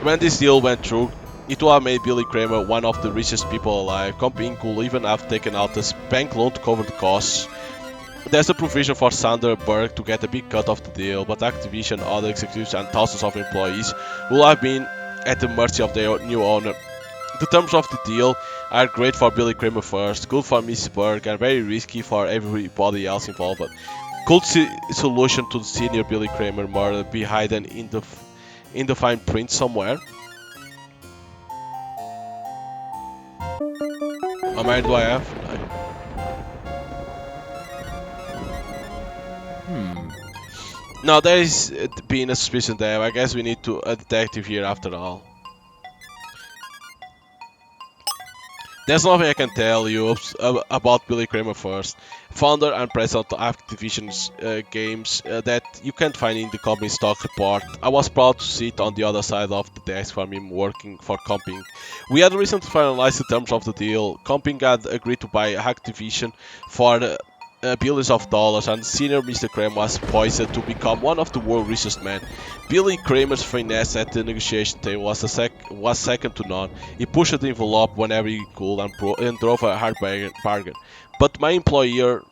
When this deal went through, it would have made Billy Kramer one of the richest people alive. Comping could even have taken out a bank loan to cover the costs. There's a provision for Sander Berg to get a big cut of the deal, but Activision, other executives and thousands of employees will have been at the mercy of their new owner. The terms of the deal are great for Billy Kramer first, good for Miss Berg, and very risky for everybody else involved. Could solution to the senior Billy Kramer murder be hidden in the fine print somewhere? How many do I have? No, there is been a suspicion there. I guess we need a detective here after all. There's nothing I can tell you about Billy Kramer first. Founder and president of Activision's games that you can't find in the company stock report. I was proud to sit on the other side of the desk from him working for Comping. We had recently finalized the terms of the deal. Comping had agreed to buy Activision for billions of dollars, and senior Mr. Kramer was poised to become one of the world's richest men. Billy Kramer's finesse at the negotiation table was second to none. He pushed the envelope whenever he could and drove a hard bargain. But my employer,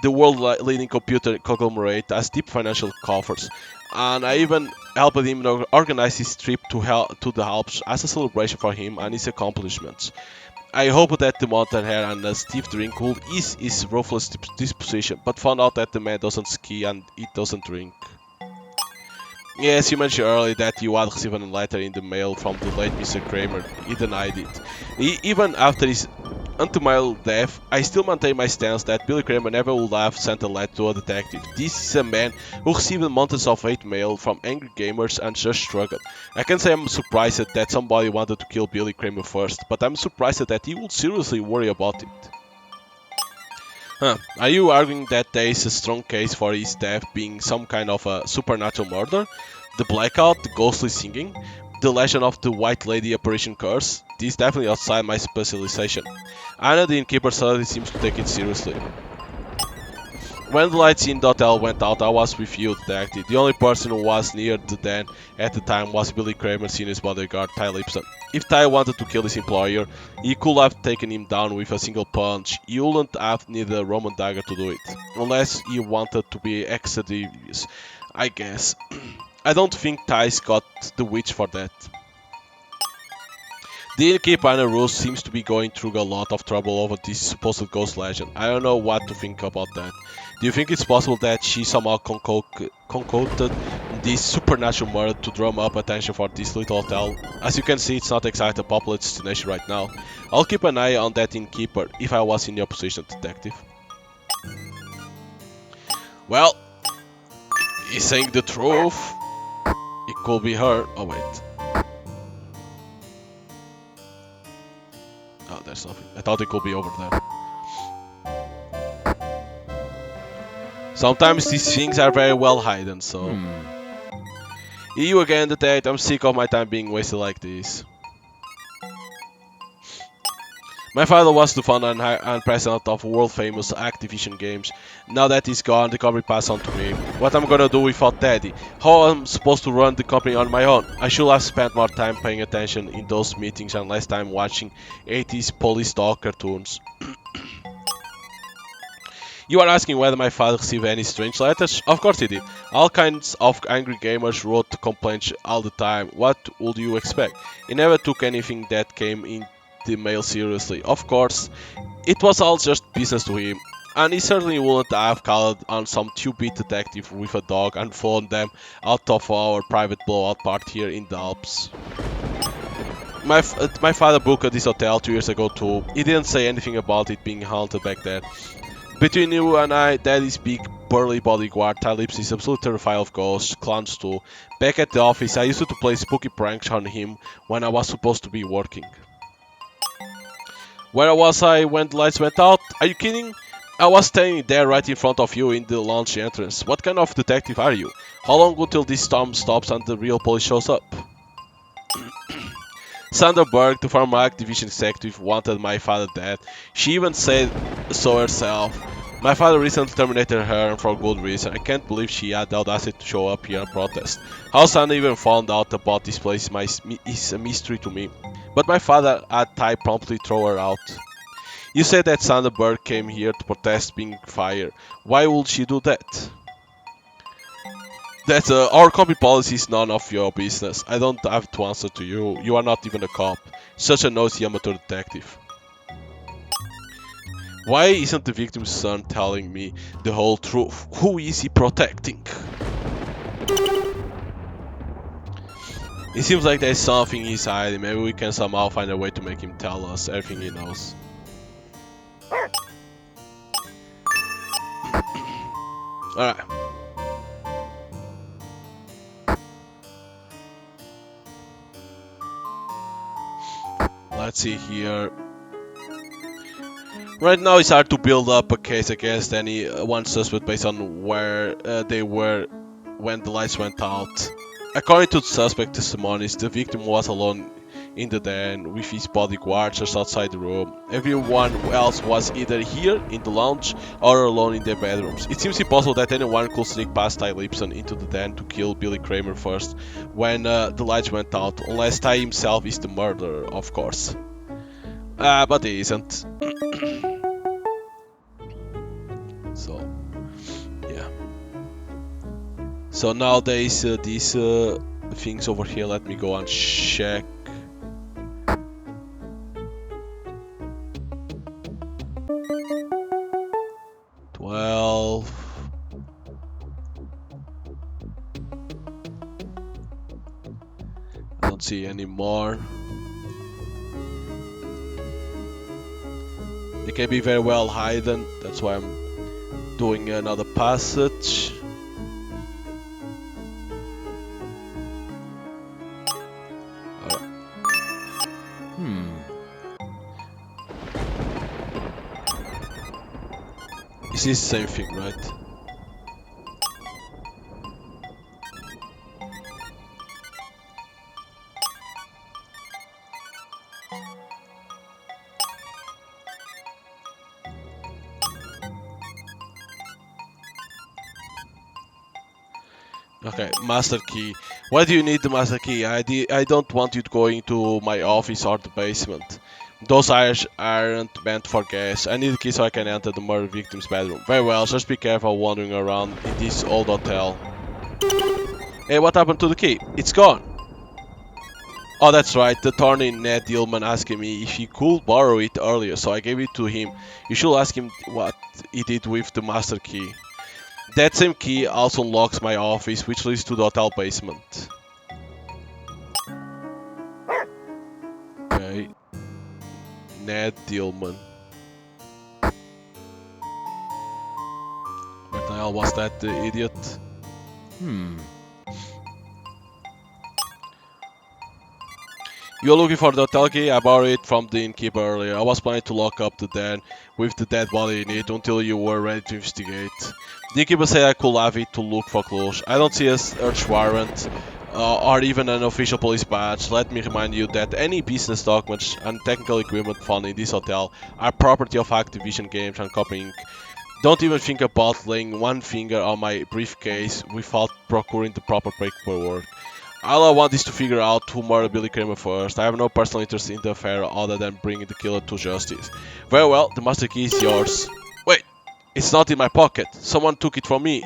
the world-leading computer conglomerate, has deep financial coffers, and I even helped him organize his trip to the Alps as a celebration for him and his accomplishments. I hope that the mountain hare and a stiff drink could ease his ruthless disposition, but found out that the man doesn't ski and he doesn't drink. Yes, you mentioned earlier that you had received a letter in the mail from the late Mr. Kramer. He denied it. Even after his untimely death, I still maintain my stance that Billy Kramer never would have sent a letter to a detective. This is a man who received mountains of hate mail from angry gamers and just struggled. I can say I'm surprised that somebody wanted to kill Billy Kramer first, but I'm surprised that he would seriously worry about it. Huh. Are you arguing that there is a strong case for his death being some kind of a supernatural murder? The blackout, the ghostly singing, the legend of the White Lady Apparition curse? This is definitely outside my specialization. Anna, the innkeeper, suddenly seems to take it seriously. When the lights in the hotel went out, I was with you, detective. The only person who was near the den at the time was Billy Kramer, senior's bodyguard, Ty Lipson. If Ty wanted to kill his employer, he could have taken him down with a single punch. He wouldn't have needed a Roman dagger to do it. Unless he wanted to be extra devious, I guess. I don't think Ty's got the witch for that. The innkeeper Anna Rose seems to be going through a lot of trouble over this supposed ghost legend. I don't know what to think about that. Do you think it's possible that she somehow concocted this supernatural murder to drum up attention for this little hotel? As you can see, it's not exactly a popular destination right now. I'll keep an eye on that innkeeper if I was in your position, detective. Well, he's saying the truth. It could be her. Oh wait. Oh, there's nothing. I thought it could be over there. Sometimes these things are very well hidden, so... You again, the date. I'm sick of my time being wasted like this. My father was the founder and president of world-famous Activision Games. Now that he's gone, the company passed on to me. What I'm gonna do without Daddy? How I'm supposed to run the company on my own? I should have spent more time paying attention in those meetings and less time watching 80s police dog cartoons. You are asking whether my father received any strange letters? Of course he did. All kinds of angry gamers wrote complaints all the time. What would you expect? He never took anything that came in the mail seriously. Of course, it was all just business to him. And he certainly wouldn't have called on some 2-bit detective with a dog and flown them out of our private blowout party here in the Alps. My father booked this hotel 2 years ago too. He didn't say anything about it being haunted back then. Between you and I, Daddy's big burly bodyguard, Ty Lips is absolutely terrified of ghosts, clowns too. Back at the office, I used to play spooky pranks on him when I was supposed to be working. Where was I when the lights went out? Are you kidding? I was standing there right in front of you in the lounge entrance. What kind of detective are you? How long until this storm stops and the real police shows up? Sandra Berg, the former Activision executive, wanted my father dead. She even said so herself. My father recently terminated her and for good reason. I can't believe she had the audacity to show up here and protest. How Sandra even found out about this place is a mystery to me. But my father had Ty promptly throw her out. You said that Sandra Berg came here to protest being fired. Why would she do that? That our company policy is none of your business. I don't have to answer to you. You are not even a cop. Such a nosy amateur detective. Why isn't the victim's son telling me the whole truth? Who is he protecting? It seems like there's something he's hiding. Maybe we can somehow find a way to make him tell us everything he knows. Alright. Let's see here. Right now it's hard to build up a case against any one suspect based on where they were when the lights went out. According to the suspect testimonies, the victim was alone in the den with his bodyguards just outside the room. Everyone else was either here in the lounge or alone in their bedrooms. It seems impossible that anyone could sneak past Ty Lipson into the den to kill Billy Kramer first when the lights went out, unless Ty himself is the murderer, of course. But he isn't. So, yeah. So nowadays these things over here, let me go and check. I don't see any more. They can be very well hidden, that's why I'm doing another passage. This is the same thing, right? Okay, master key. Why do you need the master key? I don't want you going to my office or the basement. Those aren't meant for guests. I need the key so I can enter the murder victim's bedroom. Very well, just be careful wandering around in this old hotel. Hey, what happened to the key? It's gone. Oh, that's right. The attorney Ned Dillman asked me if he could borrow it earlier, so I gave it to him. You should ask him what he did with the master key. That same key also unlocks my office, which leads to the hotel basement. Okay. Ned Dillman. Where the hell was that idiot? You're looking for the hotel key? I borrowed it from the innkeeper earlier. I was planning to lock up the den with the dead body in it until you were ready to investigate. The innkeeper said I could have it to look for clues. I don't see a search warrant or even an official police badge. Let me remind you that any business documents and technical equipment found in this hotel are property of Activision Games and Company Inc. Don't even think about laying one finger on my briefcase without procuring the proper paperwork. All I want is to figure out who murdered Billy Kramer first. I have no personal interest in the affair other than bringing the killer to justice. Very well, the master key is yours. Wait, it's not in my pocket. Someone took it from me.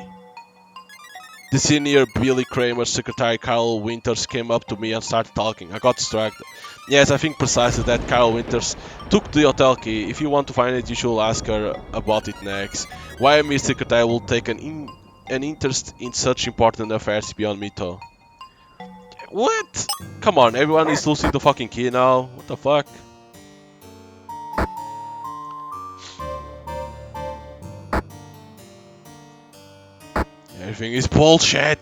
The senior Billy Kramer's secretary Carol Winters came up to me and started talking. I got distracted. Yes, I think precisely that Carol Winters took the hotel key. If you want to find it, you should ask her about it next. Why Miss Secretary will take an interest in such important affairs beyond me though. What? Come on, everyone is losing the fucking key now. What the fuck? Everything is bullshit.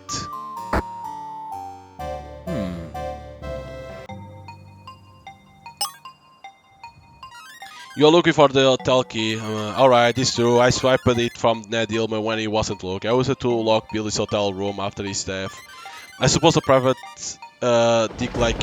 You're looking for the hotel key. Alright, it's true. I swiped it from Ned Dillman when he wasn't looking. I was to lock Billy's hotel room after his death. I suppose a private dick like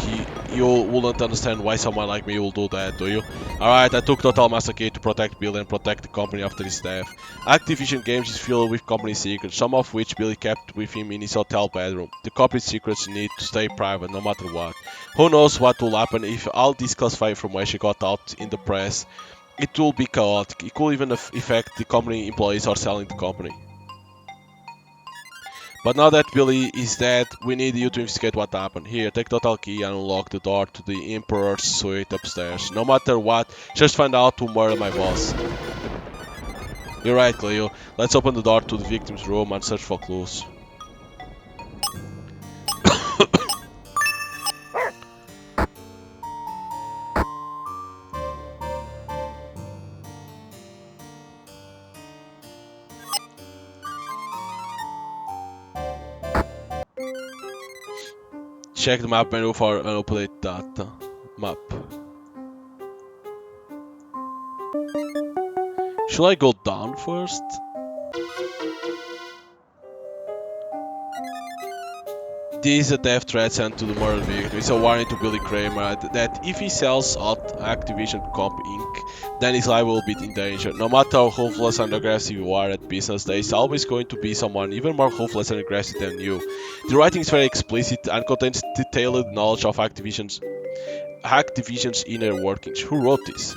you wouldn't understand why someone like me will do that, do you? Alright, I took the hotel master key to protect Billy and protect the company after his death. Activision Games is filled with company secrets, some of which Billy kept with him in his hotel bedroom. The company's secrets need to stay private no matter what. Who knows what will happen if all this classified information got out in the press. It will be chaotic. It could even affect the company employees or selling the company. But now that Billy is dead, we need you to investigate what happened. Here, take the hotel key and unlock the door to the Emperor's suite upstairs. No matter what, just find out who murdered my boss. You're right, Cleo. Let's open the door to the victim's room and search for clues. Check the map menu for unupdated data. Map. Should I go down first? This is a death threat sent to the murder victim. It's a warning to Billy Kramer that if he sells out Activision Comp Inc., then his life will be in danger. No matter how ruthless and aggressive you are at business, there is always going to be someone even more ruthless and aggressive than you. The writing is very explicit and contains detailed knowledge of Activision's inner workings. Who wrote this?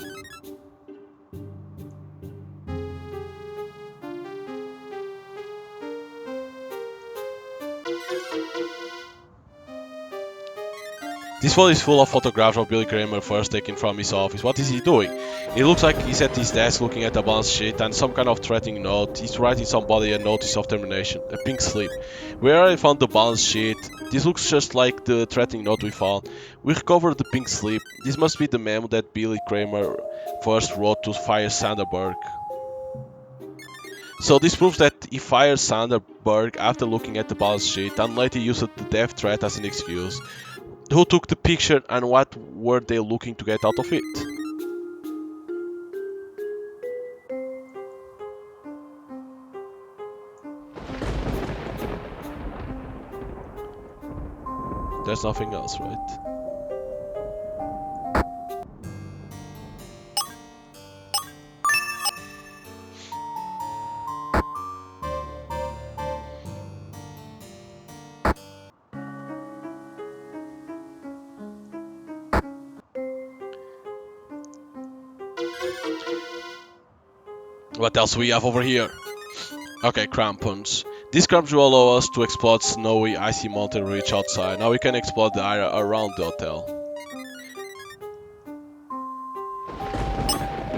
This photo is full of photographs of Billy Kramer first taken from his office. What is he doing? It looks like he's at his desk looking at a balance sheet and some kind of threatening note. He's writing somebody a notice of termination, a pink slip. Where I found the balance sheet? This looks just like the threatening note we found. We recovered the pink slip. This must be the memo that Billy Kramer first wrote to fire Sanderberg. So this proves that he fired Sanderberg after looking at the balance sheet and later used the death threat as an excuse. Who took the picture and what were they looking to get out of it? There's nothing else, right? What else we have over here? Okay, crampons. These crampons will allow us to explore snowy, icy mountain ridge outside. Now we can explore the area around the hotel.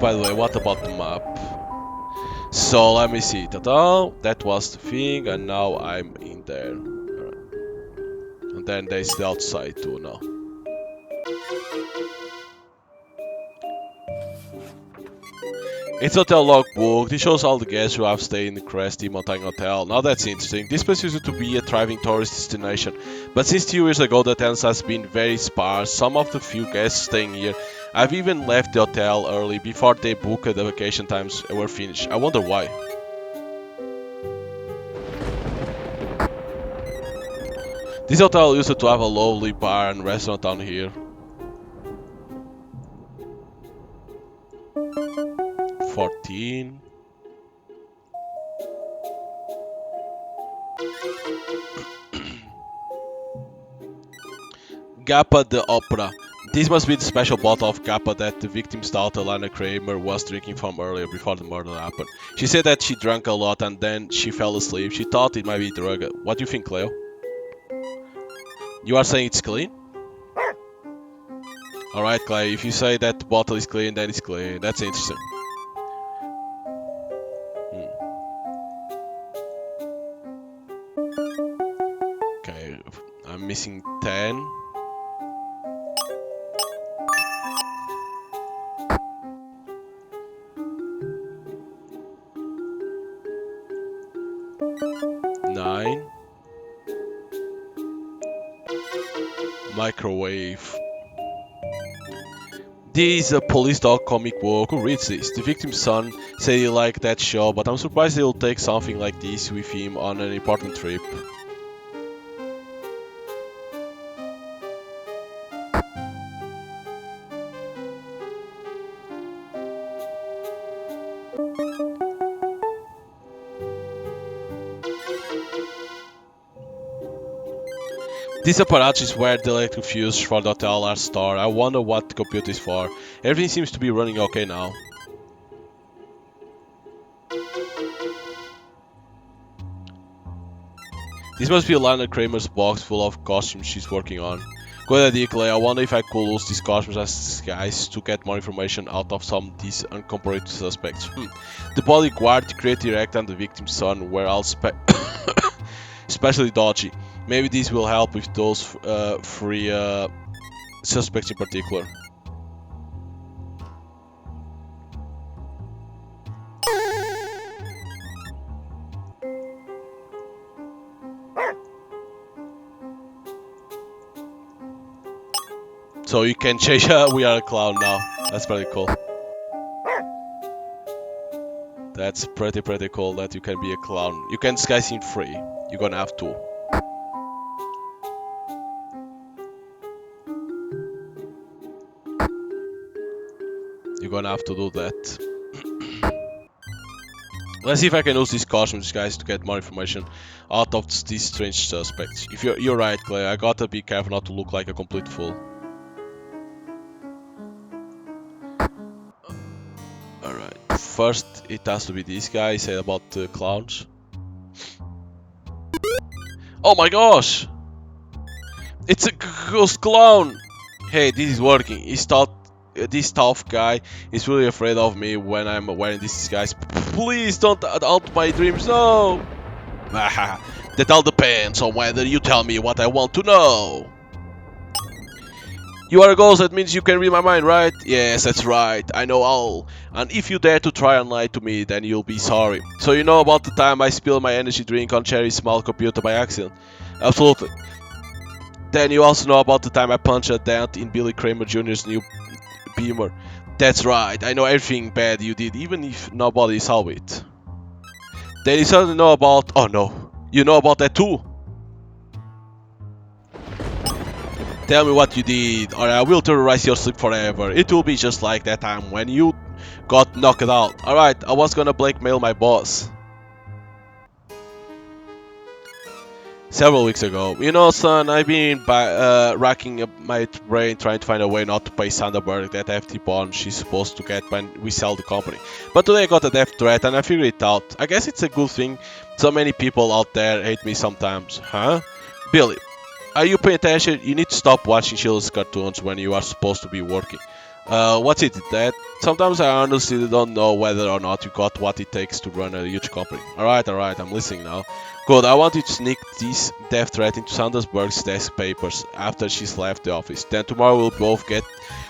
By the way, what about the map? So let me see. Ta-da! That was the thing, and now I'm in there. Alright. And then there's the outside too now. It's hotel logbook. This shows all the guests who have stayed in the Cresty Mountain Hotel. Now that's interesting. This place used to be a thriving tourist destination, but since 2 years ago the attendance has been very sparse. Some of the few guests staying here have even left the hotel early before they booked the vacation times were finished. I wonder why. This hotel used to have a lovely bar and restaurant down here. 14. Gappa the Opera. This must be the special bottle of Gappa that the victim's daughter Lana Kramer was drinking from earlier before the murder happened. She said that she drank a lot and then she fell asleep. She thought it might be drug. What do you think, Leo? You are saying it's clean? Alright, Clay, if you say that the bottle is clean, then it's clean. That's interesting. Okay, I'm missing 10. Microwave. This is a police dog comic book. Who reads this? The victim's son said he liked that show, but I'm surprised he'll take something like this with him on an important trip. This apparatus is where the electric fuse for the hotel are stored. I wonder what the computer is for. Everything seems to be running okay now. This must be Lana Kramer's box full of costumes she's working on. Good idea, Clay. I wonder if I could use these costumes as disguise to get more information out of some of these uncooperative suspects. The bodyguard, the creative director, and the victim's son were all especially dodgy. Maybe this will help with those three suspects in particular. So you can change. We are a clown now. That's pretty cool. That's pretty cool that you can be a clown. You can disguise in free. You're gonna have to. You're gonna have to do that. Let's see if I can use these costumes, guys, to get more information out of these strange suspects. If you're right, Clay. I gotta be careful not to look like a complete fool. Alright, first it has to be this guy. Said about the clowns. Oh my gosh! It's a ghost clown! Hey, this is working. He's thought this tough guy is really afraid of me when I'm wearing this disguise. Please don't halt my dreams, no! That all depends on whether you tell me what I want to know. You are a ghost, that means you can read my mind, right? Yes, that's right, I know all. And if you dare to try and lie to me, then you'll be sorry. So you know about the time I spilled my energy drink on Cherry's small computer by accident? Absolutely. Then you also know about the time I punched a dent in Billy Kramer Jr.'s new Beamer. That's right, I know everything bad you did, even if nobody saw it. Then you certainly know about... Oh no, you know about that too? Tell me what you did, or I will terrorize your sleep forever. It will be just like that time when you got knocked out. Alright, I was gonna blackmail my boss. Several weeks ago. You know, son, I've been racking up my brain trying to find a way not to pay Sanderberg that FT bond she's supposed to get when we sell the company. But today I got a death threat and I figured it out. I guess it's a good thing so many people out there hate me sometimes, huh? Billy, are you paying attention? You need to stop watching children's cartoons when you are supposed to be working. What's it, Dad? Sometimes I honestly don't know whether or not you got what it takes to run a huge company. Alright, I'm listening now. Good, I want you to sneak this death threat into Sandersberg's desk papers after she's left the office. Then tomorrow we'll both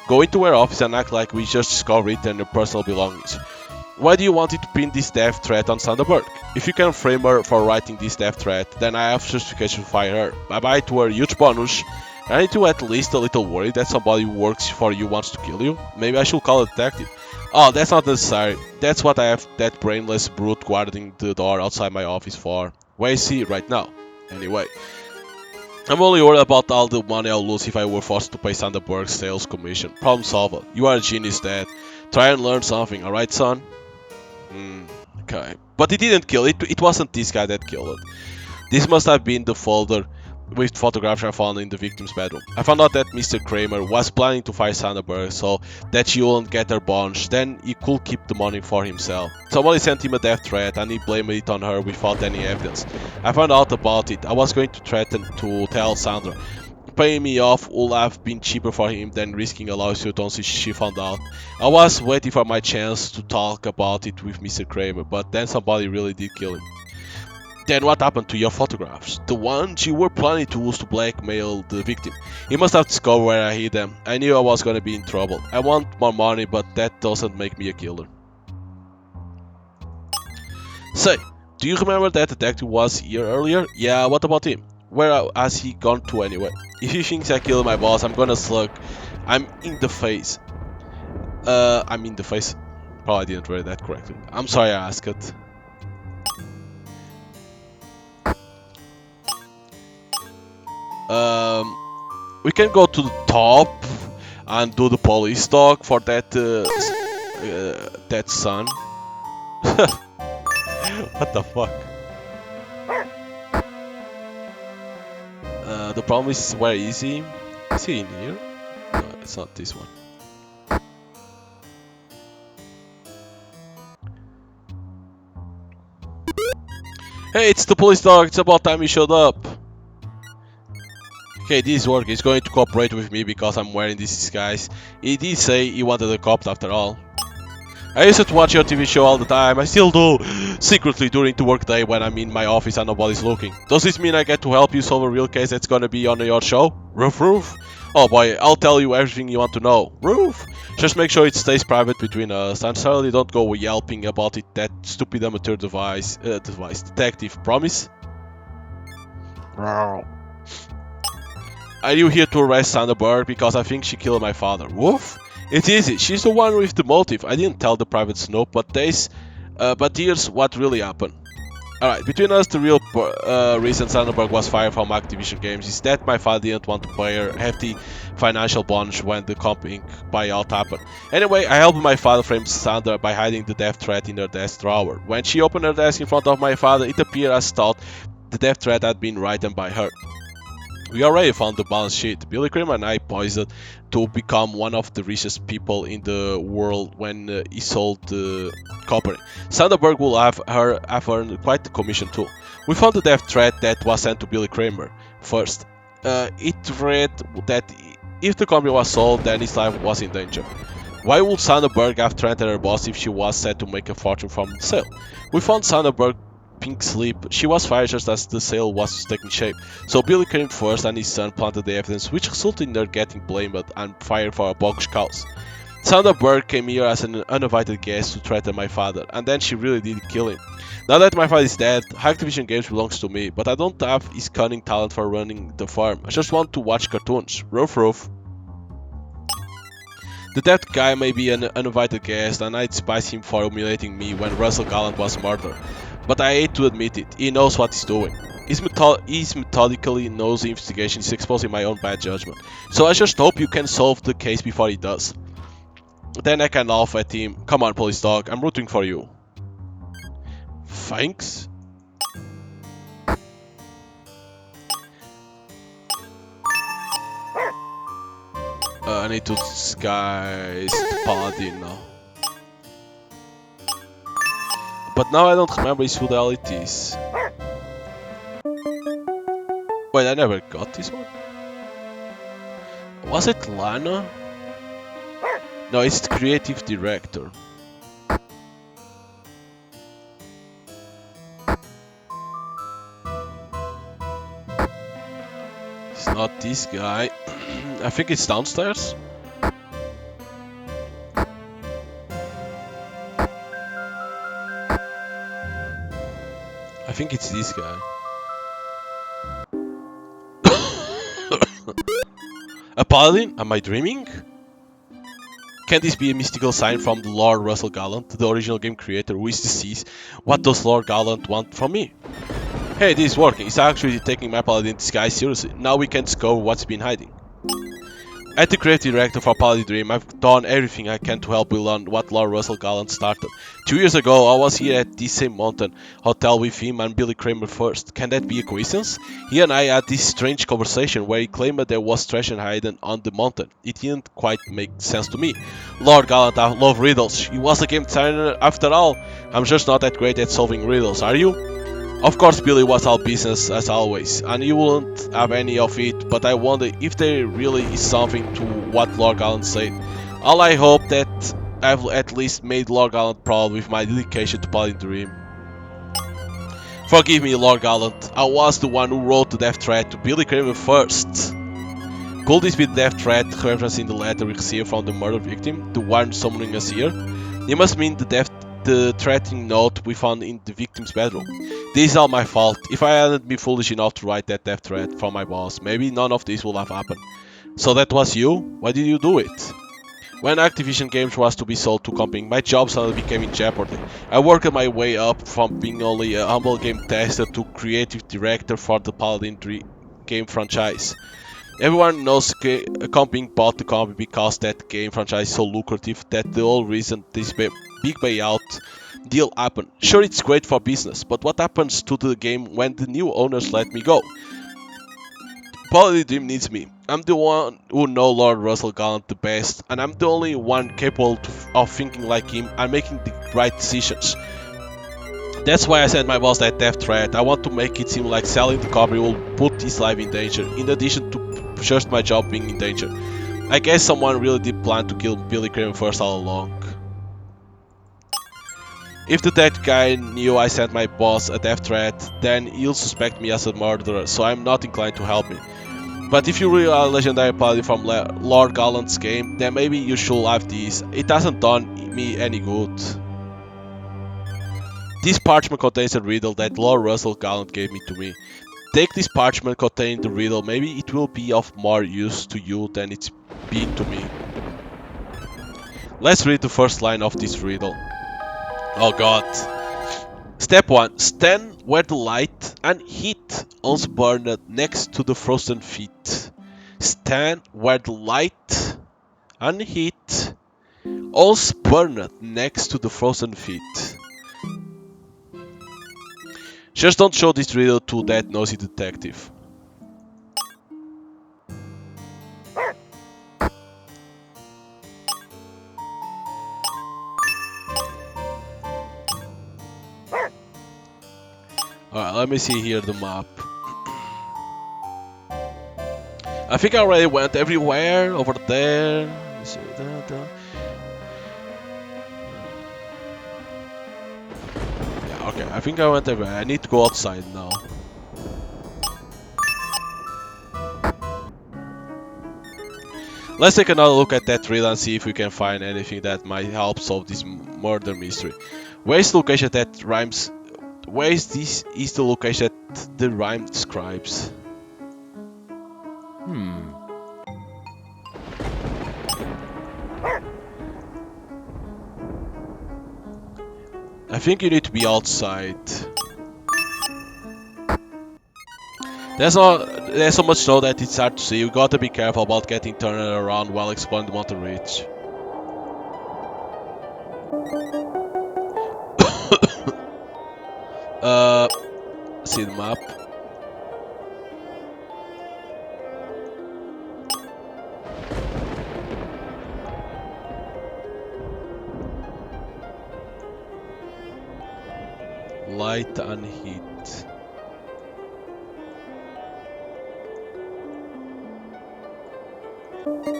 go into her office and act like we just discovered it and her personal belongings. Why do you want it to pin this death threat on Sanderberg? If you can frame her for writing this death threat, then I have justification to fire her. Bye-bye to her huge bonus. Aren't you at least a little worried that somebody who works for you wants to kill you? Maybe I should call a detective. Oh, that's not necessary. That's what I have that brainless brute guarding the door outside my office for. Where is he right now? Anyway, I'm only worried about all the money I'll lose if I were forced to pay Sanderberg's sales commission. Problem solver. You are a genius, Dad. Try and learn something, alright, son? Okay. But he didn't kill it. It wasn't this guy that killed it. This must have been the folder with photographs I found in the victim's bedroom. I found out that Mr. Kramer was planning to fire Sanderberg so that she wouldn't get her bonus, then he could keep the money for himself. Somebody sent him a death threat and he blamed it on her without any evidence. I found out about it. I was going to threaten to tell Sandra. Paying me off would have been cheaper for him than risking a lawsuit once she found out. I was waiting for my chance to talk about it with Mr. Kramer, but then somebody really did kill him. Then what happened to your photographs? The ones you were planning to use to blackmail the victim. He must have discovered where I hid them. I knew I was gonna be in trouble. I want more money, but that doesn't make me a killer. Say, do you remember that detective was here earlier? Yeah, what about him? Where has he gone to anyway? If he thinks I killed my boss, I'm gonna slug. I'm in the face. I'm in the face. Probably didn't read that correctly. I'm sorry I asked it. We can go to the top and do the police talk for that that son. What the fuck? The problem is, where is he? Is he in here? No, it's not this one. Hey, it's the police dog. It's about time you showed up. Okay, this work. He's going to cooperate with me because I'm wearing this disguise. He did say he wanted a cop after all. I used to watch your TV show all the time. I still do. Secretly during the workday when I'm in my office and nobody's looking. Does this mean I get to help you solve a real case that's gonna be on your show? Roof? Oh boy, I'll tell you everything you want to know. Roof? Just make sure it stays private between us. And certainly don't go yelping about it, that stupid amateur detective. Promise? Are you here to arrest Sanderberg? Because I think she killed my father. Woof? It's easy. She's the one with the motive. I didn't tell the private snoop, but here's what really happened. Alright, between us, the real reason Sanderberg was fired from Activision Games is that my father didn't want to pay her hefty financial bonus when the company buyout happened. Anyway, I helped my father frame Sandra by hiding the death threat in her desk drawer. When she opened her desk in front of my father, it appeared as thought the death threat had been written by her. We already found the balance sheet. Billy Kramer and I poised to become one of the richest people in the world when he sold the company. Sanderberg will have earned quite the commission too. We found the death threat that was sent to Billy Kramer. First, it read that if the company was sold, then his life was in danger. Why would Sanderberg have threatened her boss if she was set to make a fortune from the sale? We found Sanderberg pink slip. She was fired just as the sale was taking shape. So Billy came first and his son planted the evidence, which resulted in her getting blamed and fired for a bogus cause. Sanderberg came here as an uninvited guest to threaten my father, and then she really did kill him. Now that my father is dead, Activision Games belongs to me, but I don't have his cunning talent for running the farm. I just want to watch cartoons. Roof. The dead guy may be an uninvited guest, and I despise him for humiliating me when Russell Gallant was murdered. But I hate to admit it, he knows what he's doing. His methodically nosy investigation is exposing my own bad judgment. So I just hope you can solve the case before he does. Then I can laugh at him. Come on, police dog, I'm rooting for you. Thanks. I need to disguise the paladin now. But now I don't remember his modalities. Wait, I never got this one? Was it Lana? No, it's the creative director. It's not this guy. I think it's downstairs. I think it's this guy. A paladin? Am I dreaming? Can this be a mystical sign from the Lord Russell Gallant, the original game creator who is deceased? What does Lord Gallant want from me? Hey, this is working. It's actually taking my paladin disguise seriously. Now we can discover what's been hiding. As the creative director for Paladin Dream, I've done everything I can to help you learn what Lord Russell Gallant started. 2 years ago, I was here at this same mountain hotel with him and Billy Kramer first. Can that be a coincidence? He and I had this strange conversation where he claimed that there was treasure hidden on the mountain. It didn't quite make sense to me. Lord Gallant, I love riddles. He was a game designer after all. I'm just not that great at solving riddles, are you? Of course, Billy was all business as always, and you wouldn't have any of it, but I wonder if there really is something to what Lord Gallant said. All I hope that I've at least made Lord Gallant proud with my dedication to Paladin Dream. Forgive me, Lord Gallant, I was the one who wrote the death threat to Billy Kramer first. Could this be the death threat referencing the letter we received from the murder victim, the one summoning us here? It must mean the threatening note we found in the victim's bedroom. This is all my fault. If I hadn't been foolish enough to write that death threat from my boss, maybe none of this would have happened. So that was you? Why did you do it? When Activision Games was to be sold to company, my job suddenly became in jeopardy. I worked my way up from being only a humble game tester to creative director for the Paladin game franchise. Everyone knows company bought the company because that game franchise is so lucrative that the whole reason this big payout deal happened. Sure, it's great for business, but what happens to the game when the new owners let me go? Paladin Dream needs me. I'm the one who knows Lord Russell Gallant the best, and I'm the only one capable of thinking like him and making the right decisions. That's why I sent my boss that death threat. I want to make it seem like selling the company will put his life in danger, in addition to just my job being in danger. I guess someone really did plan to kill Billy Kramer first all along. If the dead guy knew I sent my boss a death threat, then he'll suspect me as a murderer, so I'm not inclined to help him. But if you really are a legendary paladin from Lord Gallant's game, then maybe you should have these. It hasn't done me any good. This parchment contains a riddle that Lord Russell Gallant gave me to me. Take this parchment containing the riddle, maybe it will be of more use to you than it's been to me. Let's read the first line of this riddle. Oh god. Step 1. Stand where the light and heat also burned next to the frozen feet. Stand where the light and heat also burned next to the frozen feet. Just don't show this riddle to that nosy detective. Alright, let me see here the map. I think I already went everywhere over there. Yeah, okay, I think I went everywhere. I need to go outside now. Let's take another look at that riddle and see if we can find anything that might help solve this murder mystery. Where is the location that rhymes? Where is this? Is the location that the rhyme describes? I think you need to be outside. There's so much snow that it's hard to see. You gotta be careful about getting turned around while exploring the mountain ridge. uh, see the map. Light and heat.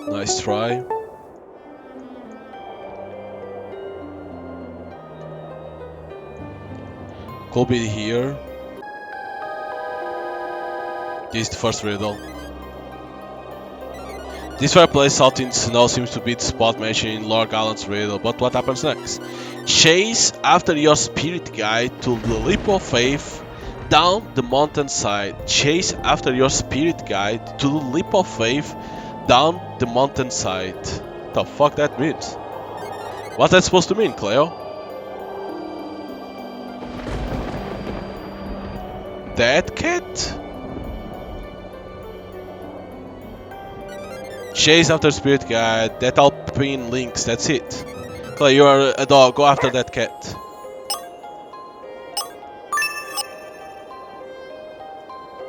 Nice try. Could be here. This is the first riddle. This fireplace out in snow seems to be the spot mentioned in Lord Galant's riddle, but what happens next? Chase after your spirit guide to the leap of faith down the mountainside. Chase after your spirit guide to the leap of faith down the mountainside. The fuck that means? What's that supposed to mean, Cleo? That cat? Chase after spirit guide, that Alpine links, that's it. Clay, you are a dog, go after that cat.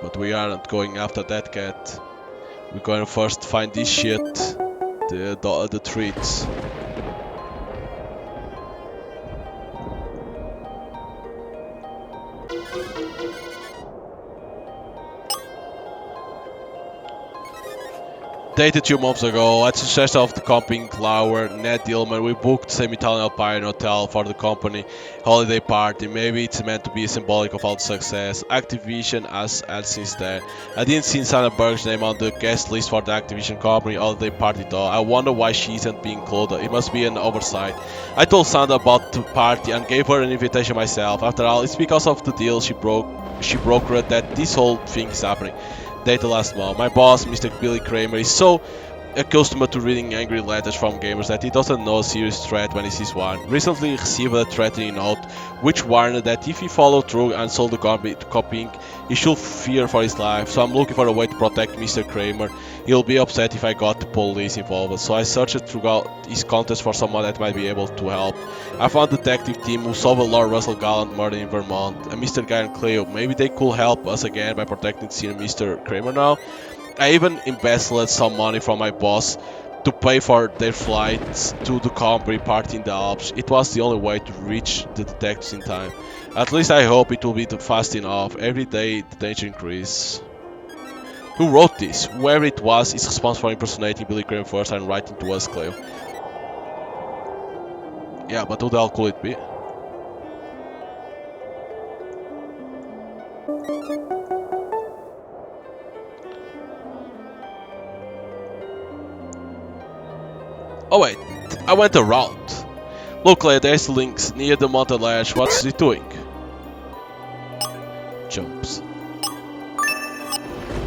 But we aren't going after that cat. We're going to first find this shit, the treats. Dated 2 months ago, at the suggestion of the camping flower, Ned Dillman, we booked semi-Italian Alpine Hotel for the company holiday party. Maybe it's meant to be symbolic of all the success. Activision has had since then. I didn't see Sandra Berg's name on the guest list for the Activision company holiday party though. I wonder why she isn't being included. It must be an oversight. I told Sandra about the party and gave her an invitation myself. After all, it's because of the deal she brokered that this whole thing is happening. Data last month. My boss, Mr. Billy Kramer, is so accustomed to reading angry letters from gamers that he doesn't know a serious threat when he sees one. Recently he received a threatening note which warned that if he followed through and sold the copying, he should fear for his life. So I'm looking for a way to protect Mr. Kramer. He'll be upset if I got the police involved. So I searched throughout his contacts for someone that might be able to help. I found a detective team who solved a Lord Russell Gallant murder in Vermont. And Mr. Guy and Cleo, maybe they could help us again by protecting Senior Mr. Kramer now. I even embezzled some money from my boss to pay for their flights to the company party in the Alps. It was the only way to reach the detectives in time. At least I hope it will be fast enough. Every day the danger increases. Who wrote this? Whoever it was is responsible for impersonating Billy Graham first and writing to us, Cleo. Yeah, but who the hell could it be? Oh wait, I went around. Look, Cleo, there's links near the mountain ledge. What's it doing? Jumps.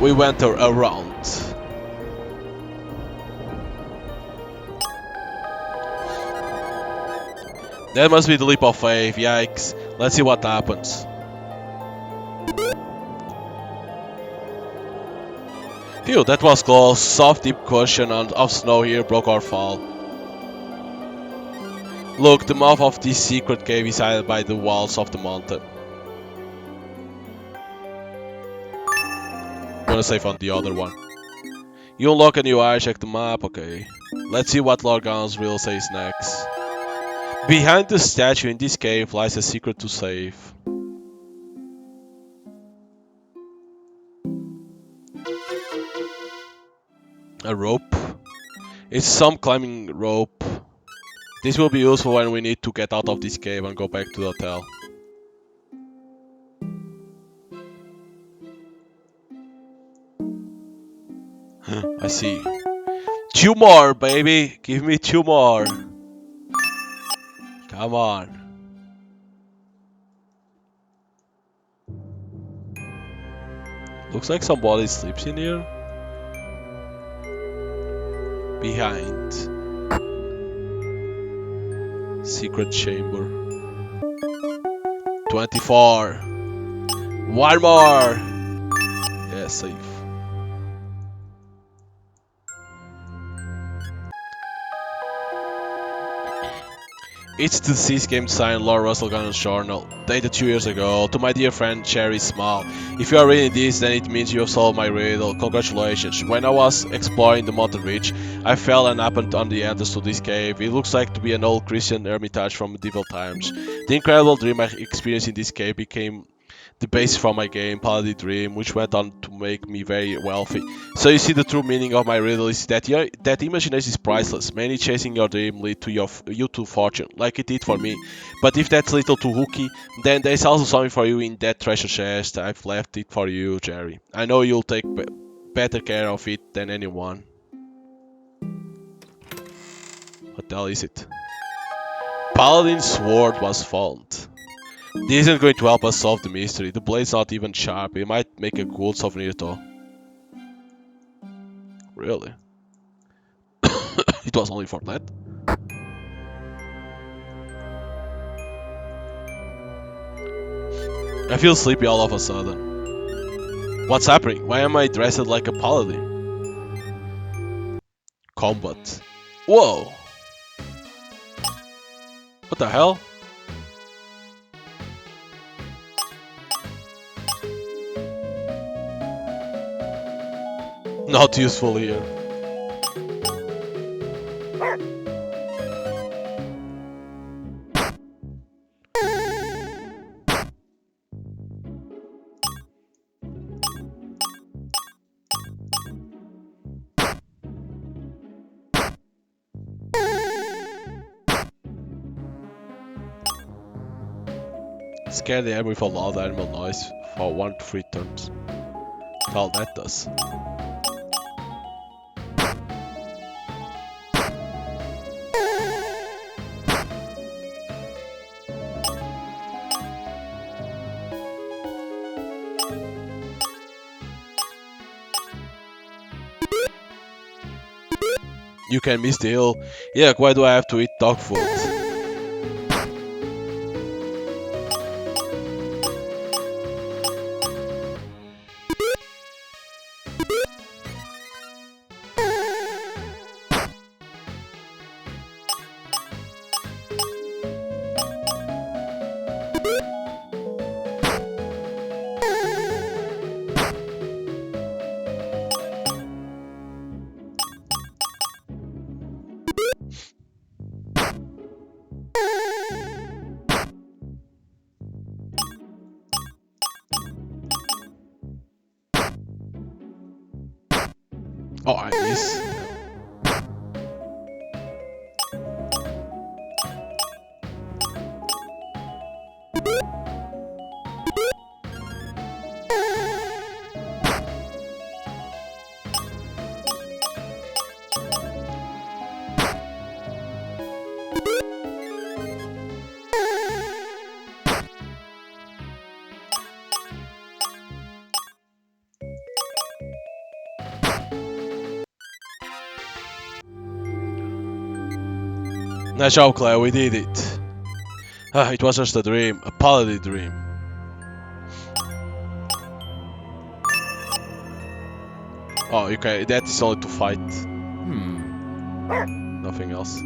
We went around. That must be the leap of faith, yikes. Let's see what happens. Phew, that was close. Soft deep cushion of snow here broke our fall. Look, the mouth of this secret cave is hidden by the walls of the mountain. I'm gonna save on the other one. You unlock a new eye, check the map, okay. Let's see what Lord Gans will says next. Behind the statue in this cave lies a secret to save. A rope? It's some climbing rope. This will be useful when we need to get out of this cave and go back to the hotel. I see. 2 more, baby! Give me 2 more! Come on. Looks like somebody sleeps in here. Behind. Secret chamber. 24. 1 more! Yeah, safe. It's the deceased game designer Laura Russell Gunn's journal, dated 2 years ago, to my dear friend Cherry Small. If you are reading this, then it means you have solved my riddle. Congratulations. When I was exploring the mountain ridge, I fell and happened on the entrance to this cave. It looks like to be an old Christian hermitage from medieval times. The incredible dream I experienced in this cave became the basis for my game, Paladin Dream, which went on to make me very wealthy. So you see, the true meaning of my riddle is that that imagination is priceless. Many chasing your dream lead to you to fortune, like it did for me. But if that's little too hooky, then there's also something for you in that treasure chest. I've left it for you, Jerry. I know you'll take better care of it than anyone. What the hell is it? Paladin's sword was found. This isn't going to help us solve the mystery. The blade's not even sharp. It might make a cool souvenir though. Really? It was only for that? I feel sleepy all of a sudden. What's happening? Why am I dressed like a paladin? Combat. Whoa! What the hell? Not useful here. Scare the air with a loud animal noise for 1 to 3 turns. That's all that does. You can miss the hill. Yeah, why do I have to eat dog food? Oh, I miss. Nice job, Claire, we did it. It was just a dream, a paladin dream. Oh, okay, that is only to fight. Nothing else.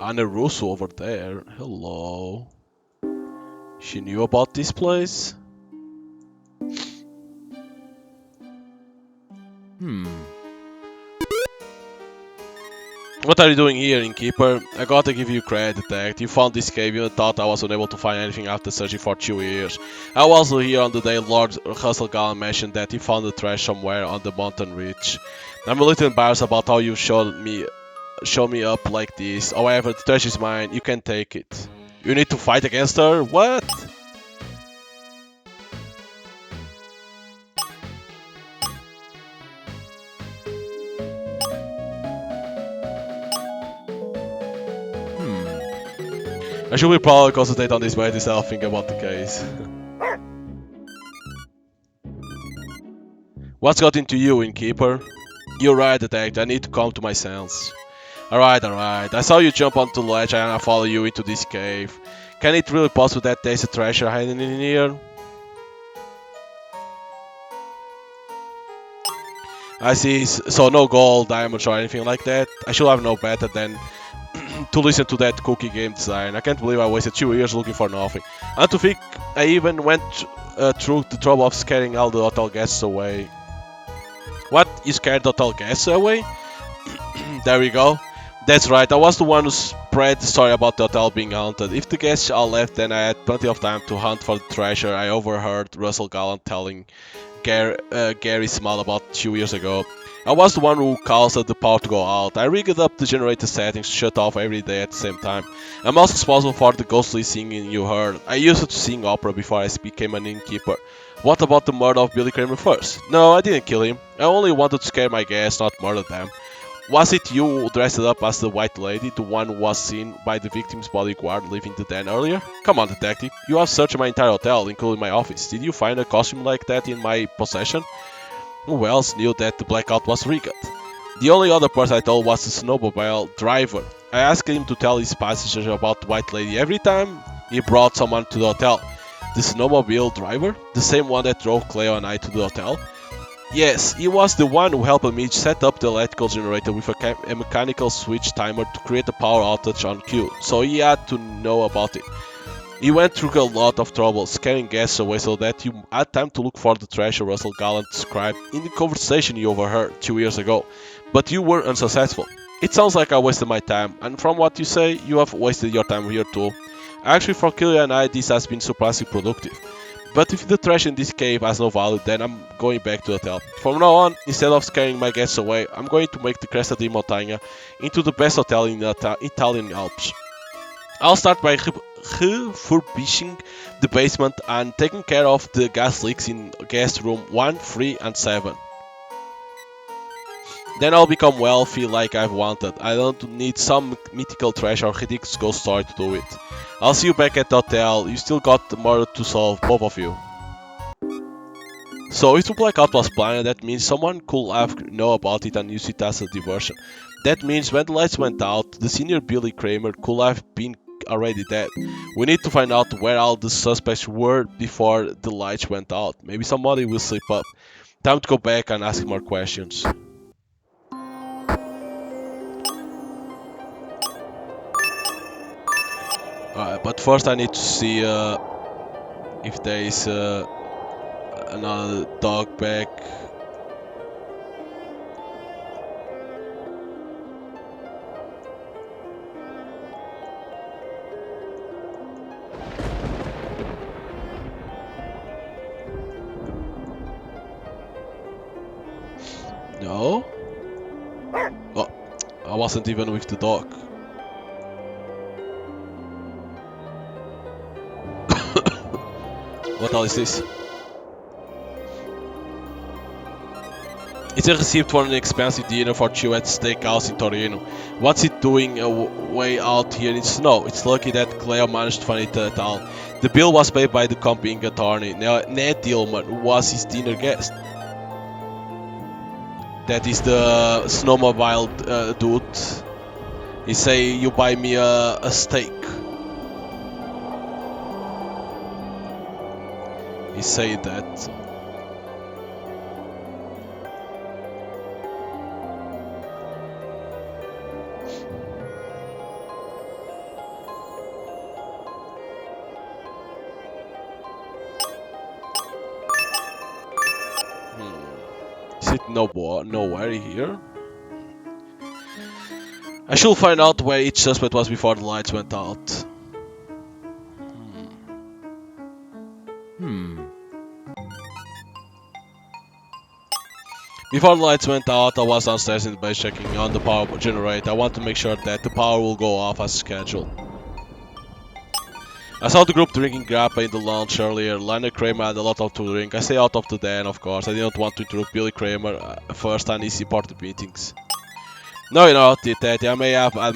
Anna Russo over there. Hello. She knew about this place? What are you doing here, innkeeper? I gotta give you credit, Detect. You found this cave even thought I was unable to find anything after searching for 2 years. I was also here on the day Lord Russell Gallen mentioned that he found the trash somewhere on the mountain ridge. I'm a little embarrassed about how you show me up like this. However, the trash is mine. You can take it. You need to fight against her? What? I should probably concentrate on this way instead of thinking about the case. What's got into you, innkeeper? You're right, Detective. I need to come to my sense. Alright. I saw you jump onto the ledge and I follow you into this cave. Can it really possible that there's a treasure hiding in here? I see, so no gold, diamonds or anything like that. I should have known better than to listen to that cookie game design. I can't believe I wasted 2 years looking for nothing. And to think I even went through the trouble of scaring all the hotel guests away. What? You scared the hotel guests away? There we go. That's right, I was the one who spread the story about the hotel being haunted. If the guests all left, then I had plenty of time to hunt for the treasure I overheard Russell Gallant telling Gary Small about 2 years ago. I was the one who caused the power to go out. I rigged up the generator settings to shut off every day at the same time. I'm also responsible for the ghostly singing you heard. I used to sing opera before I became an innkeeper. What about the murder of Billy Kramer first? No, I didn't kill him. I only wanted to scare my guests, not murder them. Was it you who dressed up as the White Lady, the one who was seen by the victim's bodyguard leaving the den earlier? Come on, detective. You have searched my entire hotel, including my office. Did you find a costume like that in my possession? Who else knew that the blackout was rigged? The only other person I told was the snowmobile driver. I asked him to tell his passengers about the White Lady every time he brought someone to the hotel. The snowmobile driver? The same one that drove Cleo and I to the hotel? Yes, he was the one who helped me set up the electrical generator with a mechanical switch timer to create a power outage on cue, so he had to know about it. He went through a lot of trouble, scaring guests away so that you had time to look for the treasure Russell Gallant described in the conversation you overheard 2 years ago, but you were unsuccessful. It sounds like I wasted my time, and from what you say, you have wasted your time here too. Actually, for Killia and I, this has been surprisingly productive. But if the trash in this cave has no value, then I'm going back to the hotel. From now on, instead of scaring my guests away, I'm going to make the Cresta di Montagna into the best hotel in the Italian Alps. I'll start by refurbishing the basement and taking care of the gas leaks in guest room 1, 3 and 7. Then I'll become wealthy like I've wanted. I don't need some mythical treasure or ridiculous ghost story to do it. I'll see you back at the hotel. You still got the murder to solve, both of you. So if the blackout was planned, that means someone could have known about it and used it as a diversion. That means when the lights went out, the senior Billy Kramer could have been already dead. We need to find out where all the suspects were before the lights went out. Maybe somebody will slip up. Time to go back and ask more questions. But first I need to see if there is another dog back. No? Oh, I wasn't even with the dog. What else is this? It's a receipt for an expensive dinner for two at Steakhouse in Torino. What's it doing way out here in the snow? It's lucky that Cleo managed to find it at all. The bill was paid by the company attorney, Ned Dillman, who was his dinner guest. That is the snowmobile dude. He say, you buy me a steak. He say that. Is it nowhere here? I should find out where each suspect was before the lights went out. Before the lights went out, I was downstairs in the base checking on the power generator. I want to make sure that the power will go off as scheduled. I saw the group drinking grappa in the lounge earlier. Leonard Kramer had a lot to drink. I stay out of the den, of course. I didn't want to interrupt Billy Kramer first and his important meetings. No, you know, Teddy, I may have had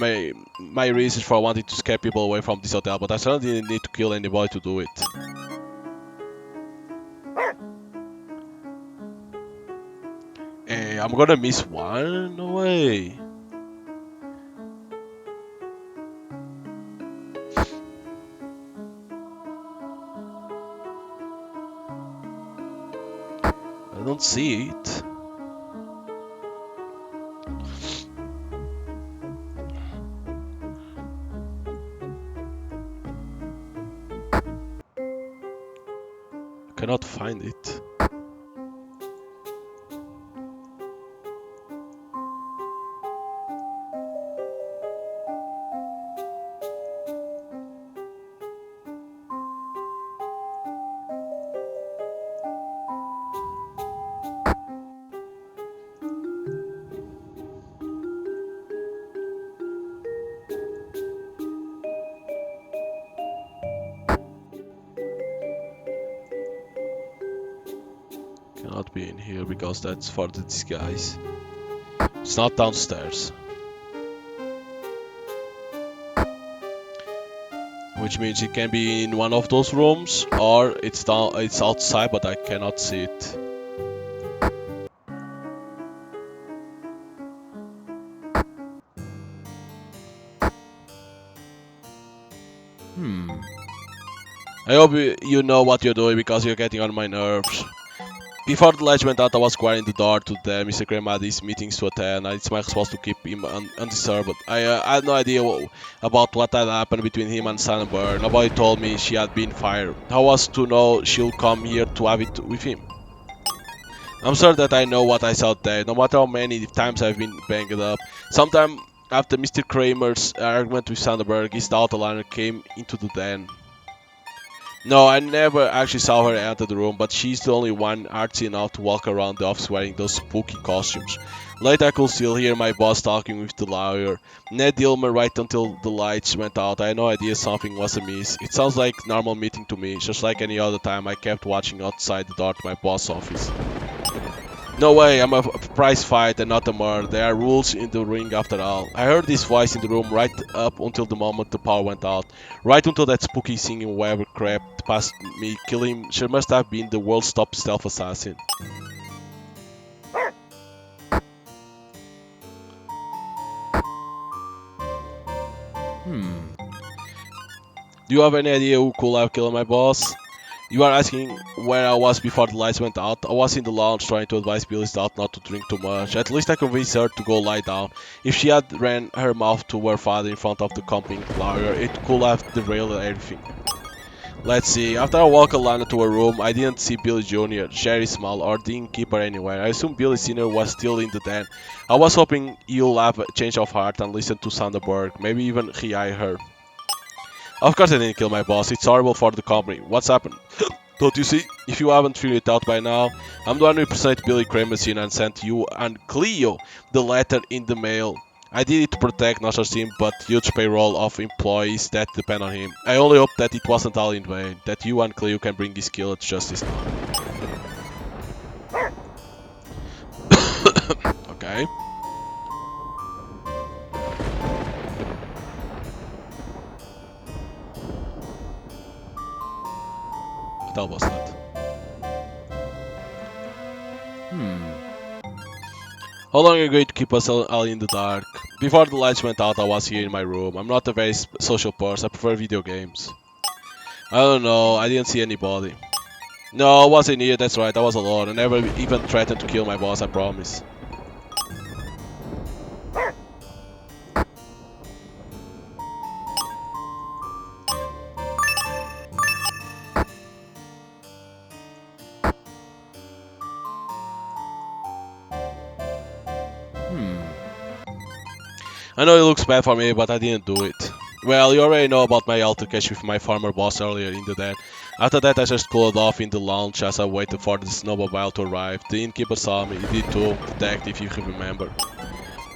my reasons for wanting to scare people away from this hotel, but I certainly didn't need to kill anybody to do it. Hey, I'm gonna miss one? No way. I don't see it. I cannot find it. Cannot be in here because that's for the disguise. It's not downstairs. Which means it can be in one of those rooms or it's outside but I cannot see it. I hope you know what you're doing because you're getting on my nerves. Before the ledge went out, I was guarding the door to the Mr. Graham had these meetings to attend, and it's my responsibility to keep him undisturbed. I had no idea about what had happened between him and Sandberg. Nobody told me she had been fired. How was to know she'll come here to have it with him? I'm sure that I know what I saw there, no matter how many times I've been banged up. Sometime after Mr. Kramer's argument with Sandberg, his daughter Lana came into the den. No, I never actually saw her enter the room, but she's the only one artsy enough to walk around the office wearing those spooky costumes. Later I could still hear my boss talking with the lawyer. Ned Dilmer right until the lights went out. I had no idea something was amiss. It sounds like normal meeting to me, just like any other time I kept watching outside the door to my boss' office. No way, I'm a prize fight and not a murder. There are rules in the ring after all. I heard this voice in the room right up until the moment the power went out. Right until that spooky singing whatever crept past me, killing him. She must have been the world's top stealth assassin. Do you have any idea who could have killed my boss? You are asking where I was before the lights went out. I was in the lounge trying to advise Billy's daughter not to drink too much. At least I convinced her to go lie down. If she had ran her mouth to her father in front of the company lawyer, it could have derailed everything. Let's see. After I walked Alana to her room, I didn't see Billy Jr., Sherry Small, or the innkeeper anywhere. I assumed Billy Sr. was still in the den. I was hoping he'll have a change of heart and listen to Sandberg, maybe even re-hire her. Of course I didn't kill my boss. It's horrible for the company. What's happened? Don't you see? If you haven't figured it out by now, I'm the one who impersonated Billy Kramer and sent you and Cleo the letter in the mail. I did it to protect not just him, but huge payroll of employees that depend on him. I only hope that it wasn't all in vain, that you and Cleo can bring his killer to justice now. Okay. What the hell was that? How long are you going to keep us all in the dark? Before the lights went out, I was here in my room. I'm not a very social person. I prefer video games. I don't know. I didn't see anybody. No, I wasn't here. That's right. I was alone. I never even threatened to kill my boss. I promise. I know it looks bad for me, but I didn't do it. Well, you already know about my altercation with my former boss earlier in the day. After that, I just cooled off in the lounge as I waited for the snowmobile to arrive. The innkeeper saw me, he did too, detective if you remember.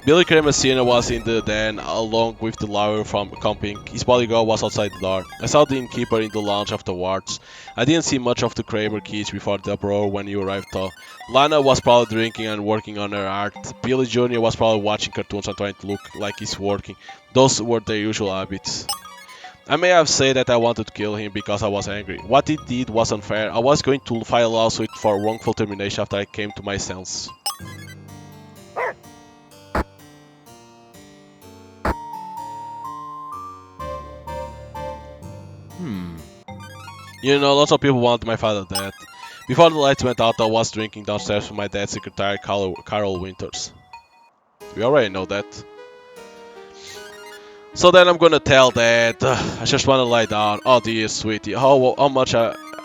Billy Kramer Sr. was in the den along with the lawyer from camping. His bodyguard was outside the door. I saw the innkeeper in the lounge afterwards. I didn't see much of the Kramer kids before the uproar when you arrived though. Lana was probably drinking and working on her art. Billy Jr. was probably watching cartoons and trying to look like he's working. Those were their usual habits. I may have said that I wanted to kill him because I was angry. What he did was unfair. I was going to file a lawsuit for wrongful termination after I came to my senses. You know, lots of people want my father dead. Before the lights went out, I was drinking downstairs with my dad's secretary, Carol Winters. We already know that. So then I'm gonna tell Dad, I just wanna lie down. Oh dear, sweetie, how much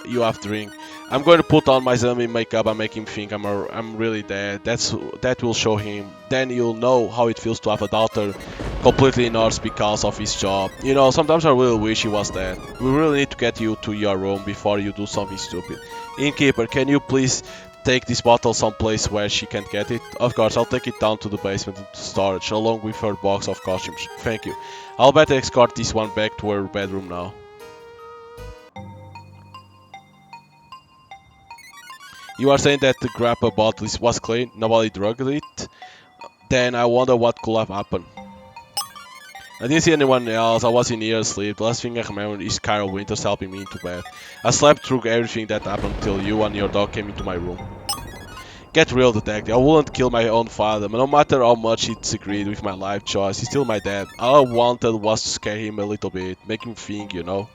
you have drink? I'm going to put on my zombie makeup and make him think I'm really dead. That will show him. Then you'll know how it feels to have a daughter completely ignored because of his job. You know, sometimes I really wish he was dead. We really need to get you to your room before you do something stupid. Innkeeper, can you please take this bottle someplace where she can't get it? Of course, I'll take it down to the basement into storage, along with her box of costumes. Thank you. I'll better escort this one back to her bedroom now. You are saying that the grappa bottle was clean, nobody drugged it? Then I wonder what could have happened. I didn't see anyone else, I was in here asleep. The last thing I remember is Carol Winters helping me into bed. I slept through everything that happened until you and your dog came into my room. Get real, detective. I wouldn't kill my own father, but no matter how much he disagreed with my life choice, he's still my dad. All I wanted was to scare him a little bit, make him think, you know.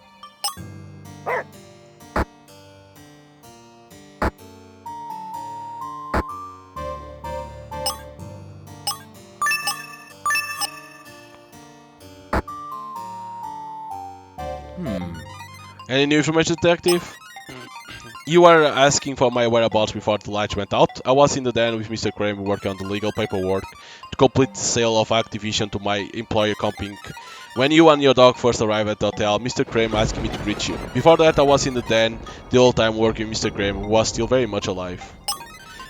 Any new information, detective? You were asking for my whereabouts before the lights went out. I was in the den with Mr. Kramer working on the legal paperwork to complete the sale of Activision to my employer Comping. When you and your dog first arrived at the hotel, Mr. Kramer asked me to greet you. Before that, I was in the den the whole time working with Mr. Kramer, who was still very much alive.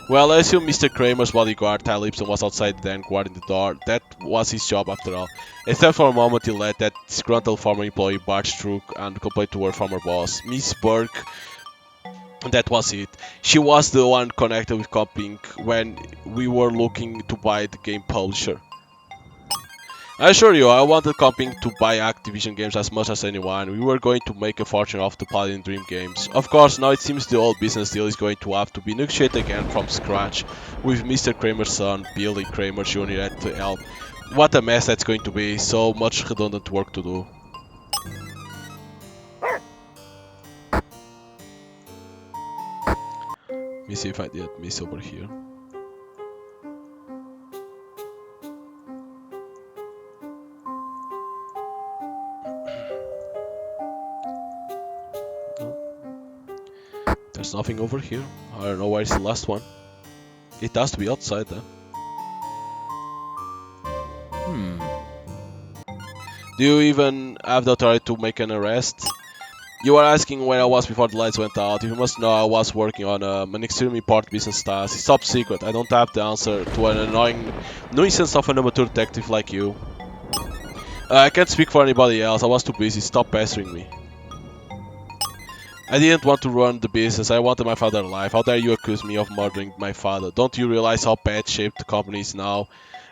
Well, I assume Mr. Kramer's bodyguard, Ty Lipson, was outside the den guarding the door. That was his job after all. Except for a moment he let that disgruntled former employee barge through and complain to her former boss, Miss Burke. That was it. She was the one connected with Comping when we were looking to buy the game publisher. I assure you, I wanted Comping to buy Activision games as much as anyone. We were going to make a fortune off the Paladin Dream games. Of course, now it seems the old business deal is going to have to be negotiated again from scratch, with Mr. Kramer's son, Billy Kramer Jr. at the helm. What a mess that's going to be, so much redundant work to do. Let me see if I did miss over here. No. There's nothing over here. I don't know where's the last one. It has to be outside then. Do you even have the authority to make an arrest? You are asking where I was before the lights went out. You must know I was working on an extremely important business task. It's top secret. I don't have the answer to an annoying nuisance of an amateur detective like you. I can't speak for anybody else. I was too busy. Stop pestering me. I didn't want to run the business. I wanted my father alive. How dare you accuse me of murdering my father? Don't you realize how bad shape the company is now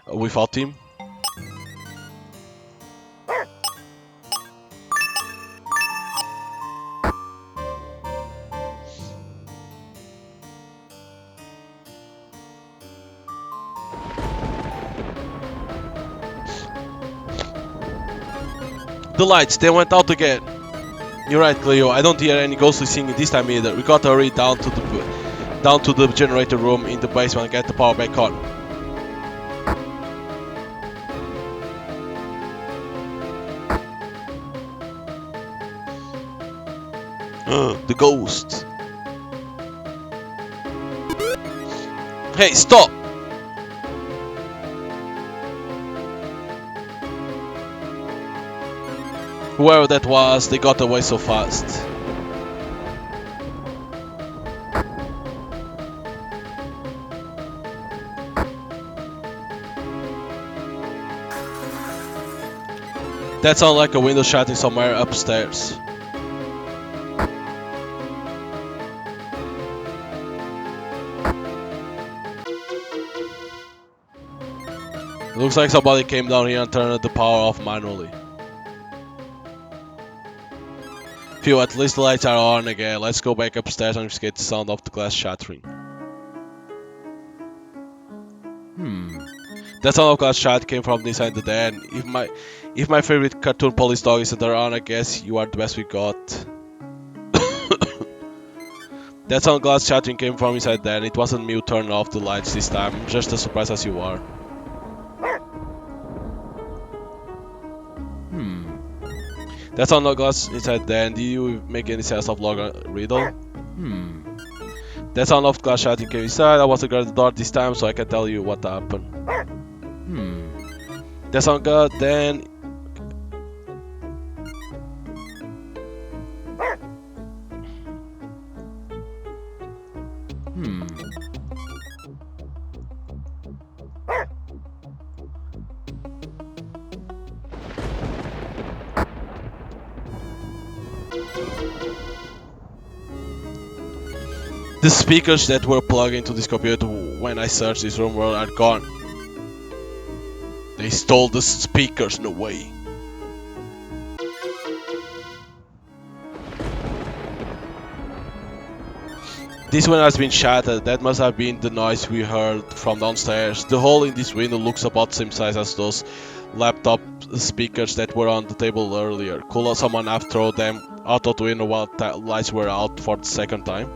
without him? The lights, they went out again. You're right, Cleo. I don't hear any ghostly singing this time either. We gotta hurry down to the generator room in the basement and get the power back on. The ghost. Hey, stop! Whoever that was, they got away so fast. That sounds like a window shutting somewhere upstairs. It looks like somebody came down here and turned the power off manually. Phew, at least the lights are on again. Let's go back upstairs and investigate the sound of the glass shattering. That sound of glass shattering came from inside the den. If my favorite cartoon police dog isn't around, I guess you are the best we got. That sound glass shattering came from inside there, and it wasn't me who turned off the lights this time. I'm just as surprised as you are. That sound glass inside there, and did you make any sense of log riddle? That sound of glass shattering came inside. I was guarding the door this time, so I can tell you what happened. That sound good, then. The speakers that were plugged into this computer when I searched this room are gone. They stole the speakers, no way. This one has been shattered. That must have been the noise we heard from downstairs. The hole in this window looks about the same size as those laptop speakers that were on the table earlier. Could someone have thrown them out of the window while the lights were out for the second time?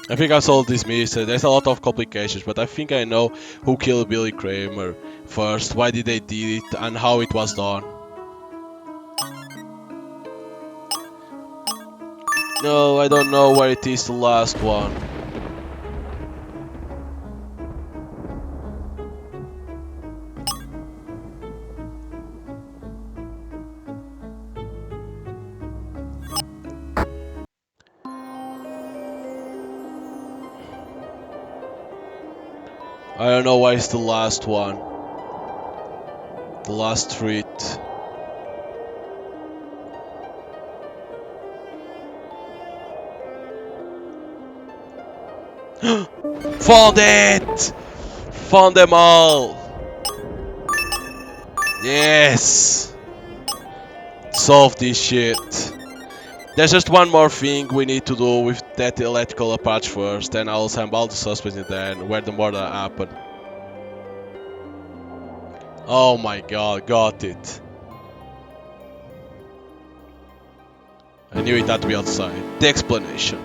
I think I solved this mystery. There's a lot of complications, but I think I know who killed Billy Kramer first, why did they did it, and how it was done. No, I don't know where it is, the last one. I don't know why it's the last one. The last street. Found it! Found them all! Yes! Solve this shit. There's just one more thing we need to do with that electrical approach first, then I'll assemble all the suspects in there and where the murder happened. Oh my god, got it. I knew it had to be outside. The explanation.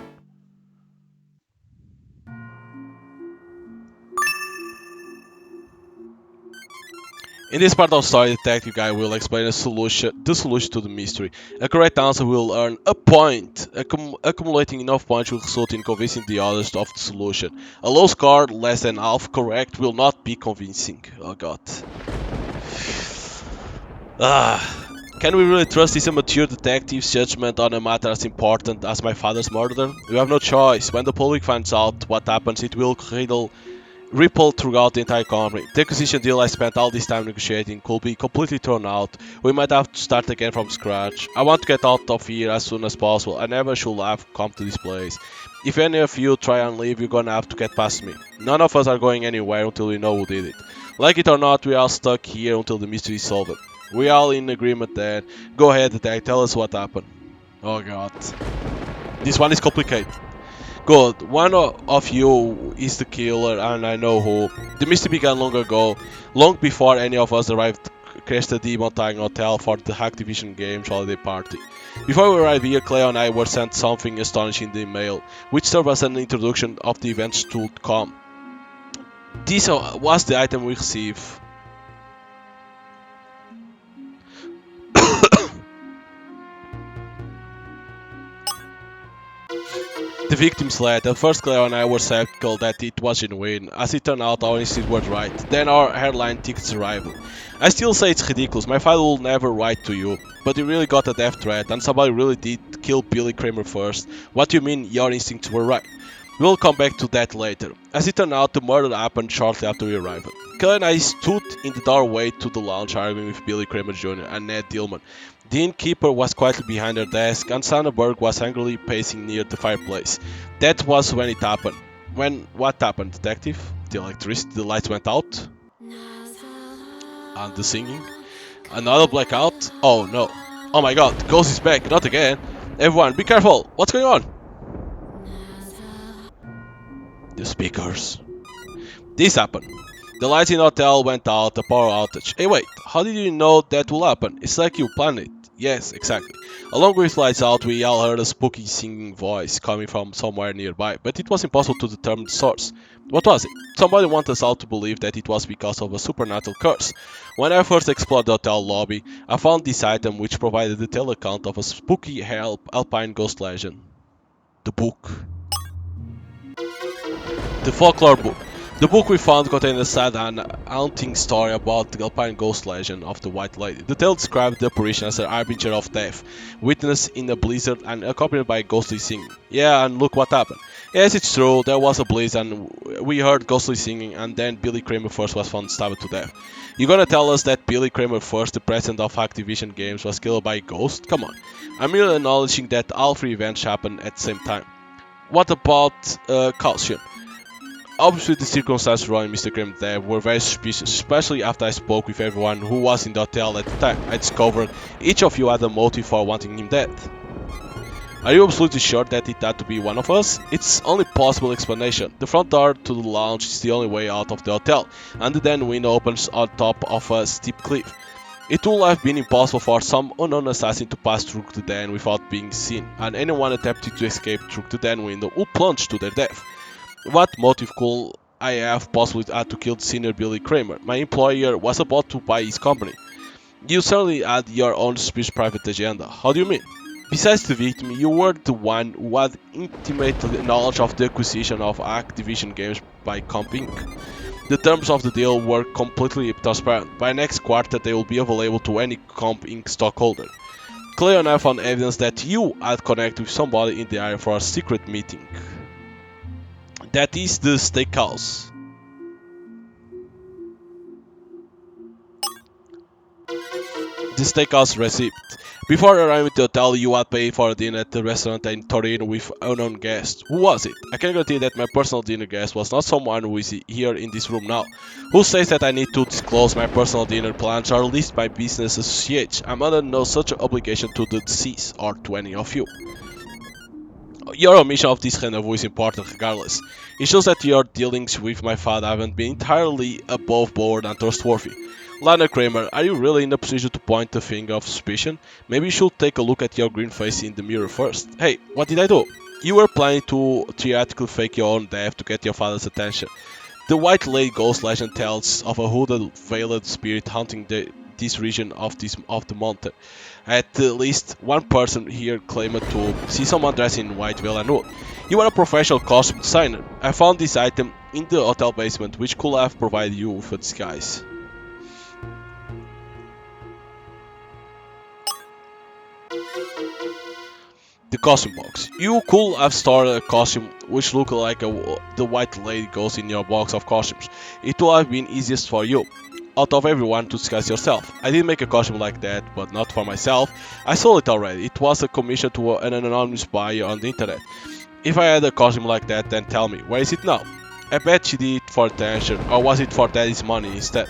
In this part of the story, the detective guy will explain the solution to the mystery. A correct answer will earn a point. Accumulating enough points will result in convincing the others of the solution. A low score, less than half correct, will not be convincing. Oh god. Can we really trust this immature detective's judgment on a matter as important as my father's murder? We have no choice. When the public finds out what happens, it will ripple throughout the entire company. The acquisition deal I spent all this time negotiating could be completely thrown out. We might have to start again from scratch. I want to get out of here as soon as possible. I never should have come to this place. If any of you try and leave, you're gonna have to get past me. None of us are going anywhere until we know who did it. Like it or not, we are stuck here until the mystery is solved. We all in agreement then. Go ahead, detective, tell us what happened. Oh god. This one is complicated. Good, one of you is the killer and I know who. The mystery began long ago, long before any of us arrived crashed the Demon Time Hotel for the Activision Games holiday party. Before we arrived here, Cleo and I were sent something astonishing in the mail, which served as an introduction of the events to come. This was the item we received. The victim's lead. At first Cleo and I were skeptical that it was genuine. As it turned out, our instincts were right. Then our airline tickets arrived. I still say it's ridiculous, my father will never write to you. But you really got a death threat, and somebody really did kill Billy Kramer first. What do you mean your instincts were right? We'll come back to that later. As it turned out, the murder happened shortly after we arrived. Cleo and I stood in the doorway to the lounge arguing with Billy Kramer Jr. and Ned Dillman. The innkeeper was quietly behind her desk, and Sandberg was angrily pacing near the fireplace. That was when it happened. What happened, detective? The electricity, the lights went out? And the singing? Another blackout? Oh no. Oh my god, Ghost is back, not again. Everyone, be careful, what's going on? The speakers. This happened. The lights in the hotel went out, a power outage. Hey wait, how did you know that will happen? It's like you planned it. Yes, exactly. Along with lights out, we all heard a spooky singing voice coming from somewhere nearby, but it was impossible to determine the source. What was it? Somebody wanted us all to believe that it was because of a supernatural curse. When I first explored the hotel lobby, I found this item which provided a detailed account of a spooky alpine ghost legend. The book. The folklore book. The book we found contained a sad and haunting story about the Alpine ghost legend of the White Lady. The tale described the apparition as an harbinger of death, witnessed in a blizzard and accompanied by ghostly singing. Yeah, and look what happened. Yes, it's true, there was a blizzard and we heard ghostly singing, and then Billy Kramer first was found stabbed to death. You gonna tell us that Billy Kramer first, the president of Activision Games, was killed by a ghost? Come on. I'm merely acknowledging that all three events happened at the same time. What about caution? Obviously, the circumstances surrounding Mr. Kramer's death were very suspicious, especially after I spoke with everyone who was in the hotel at the time. I discovered each of you had a motive for wanting him dead. Are you absolutely sure that it had to be one of us? It's only possible explanation. The front door to the lounge is the only way out of the hotel, and the den window opens on top of a steep cliff. It would have been impossible for some unknown assassin to pass through the den without being seen, and anyone attempting to escape through the den window would plunge to their death. What motive could I have possibly had to kill senior Billy Kramer? My employer was about to buy his company. You certainly had your own suspicious private agenda. How do you mean? Besides the victim, you were the one who had intimate knowledge of the acquisition of Activision Games by Comp Inc. The terms of the deal were completely transparent. By next quarter, they will be available to any Comp Inc. stockholder. Cleo and I found evidence that you had connected with somebody in the area for a secret meeting. That is the steakhouse. The steakhouse receipt. Before arriving at the hotel, you had paid for a dinner at the restaurant in Torino with unknown guests. Who was it? I can guarantee that my personal dinner guest was not someone who is here in this room now. Who says that I need to disclose my personal dinner plans or list my business associates? I'm under no such obligation to the deceased or to any of you. Your omission of this rendezvous is important regardless. It shows that your dealings with my father haven't been entirely above board and trustworthy. Lana Kramer, are you really in a position to point the finger of suspicion? Maybe you should take a look at your green face in the mirror first. Hey, what did I do? You were planning to theatrically fake your own death to get your father's attention. The White Lady ghost legend tells of a hooded, veiled spirit haunting this region of the mountain. At least one person here claimed to see someone dressed in white veil and hood. You are a professional costume designer. I found this item in the hotel basement, which could have provided you with a disguise. The costume box. You could have stored a costume which looked like the White Lady ghost in your box of costumes. It would have been easiest for you, out of everyone, to disguise yourself. I did make a costume like that, but not for myself. I sold it already. It was a commission to an anonymous buyer on the internet. If I had a costume like that, then tell me, where is it now? I bet she did it for attention, or was it for daddy's money instead?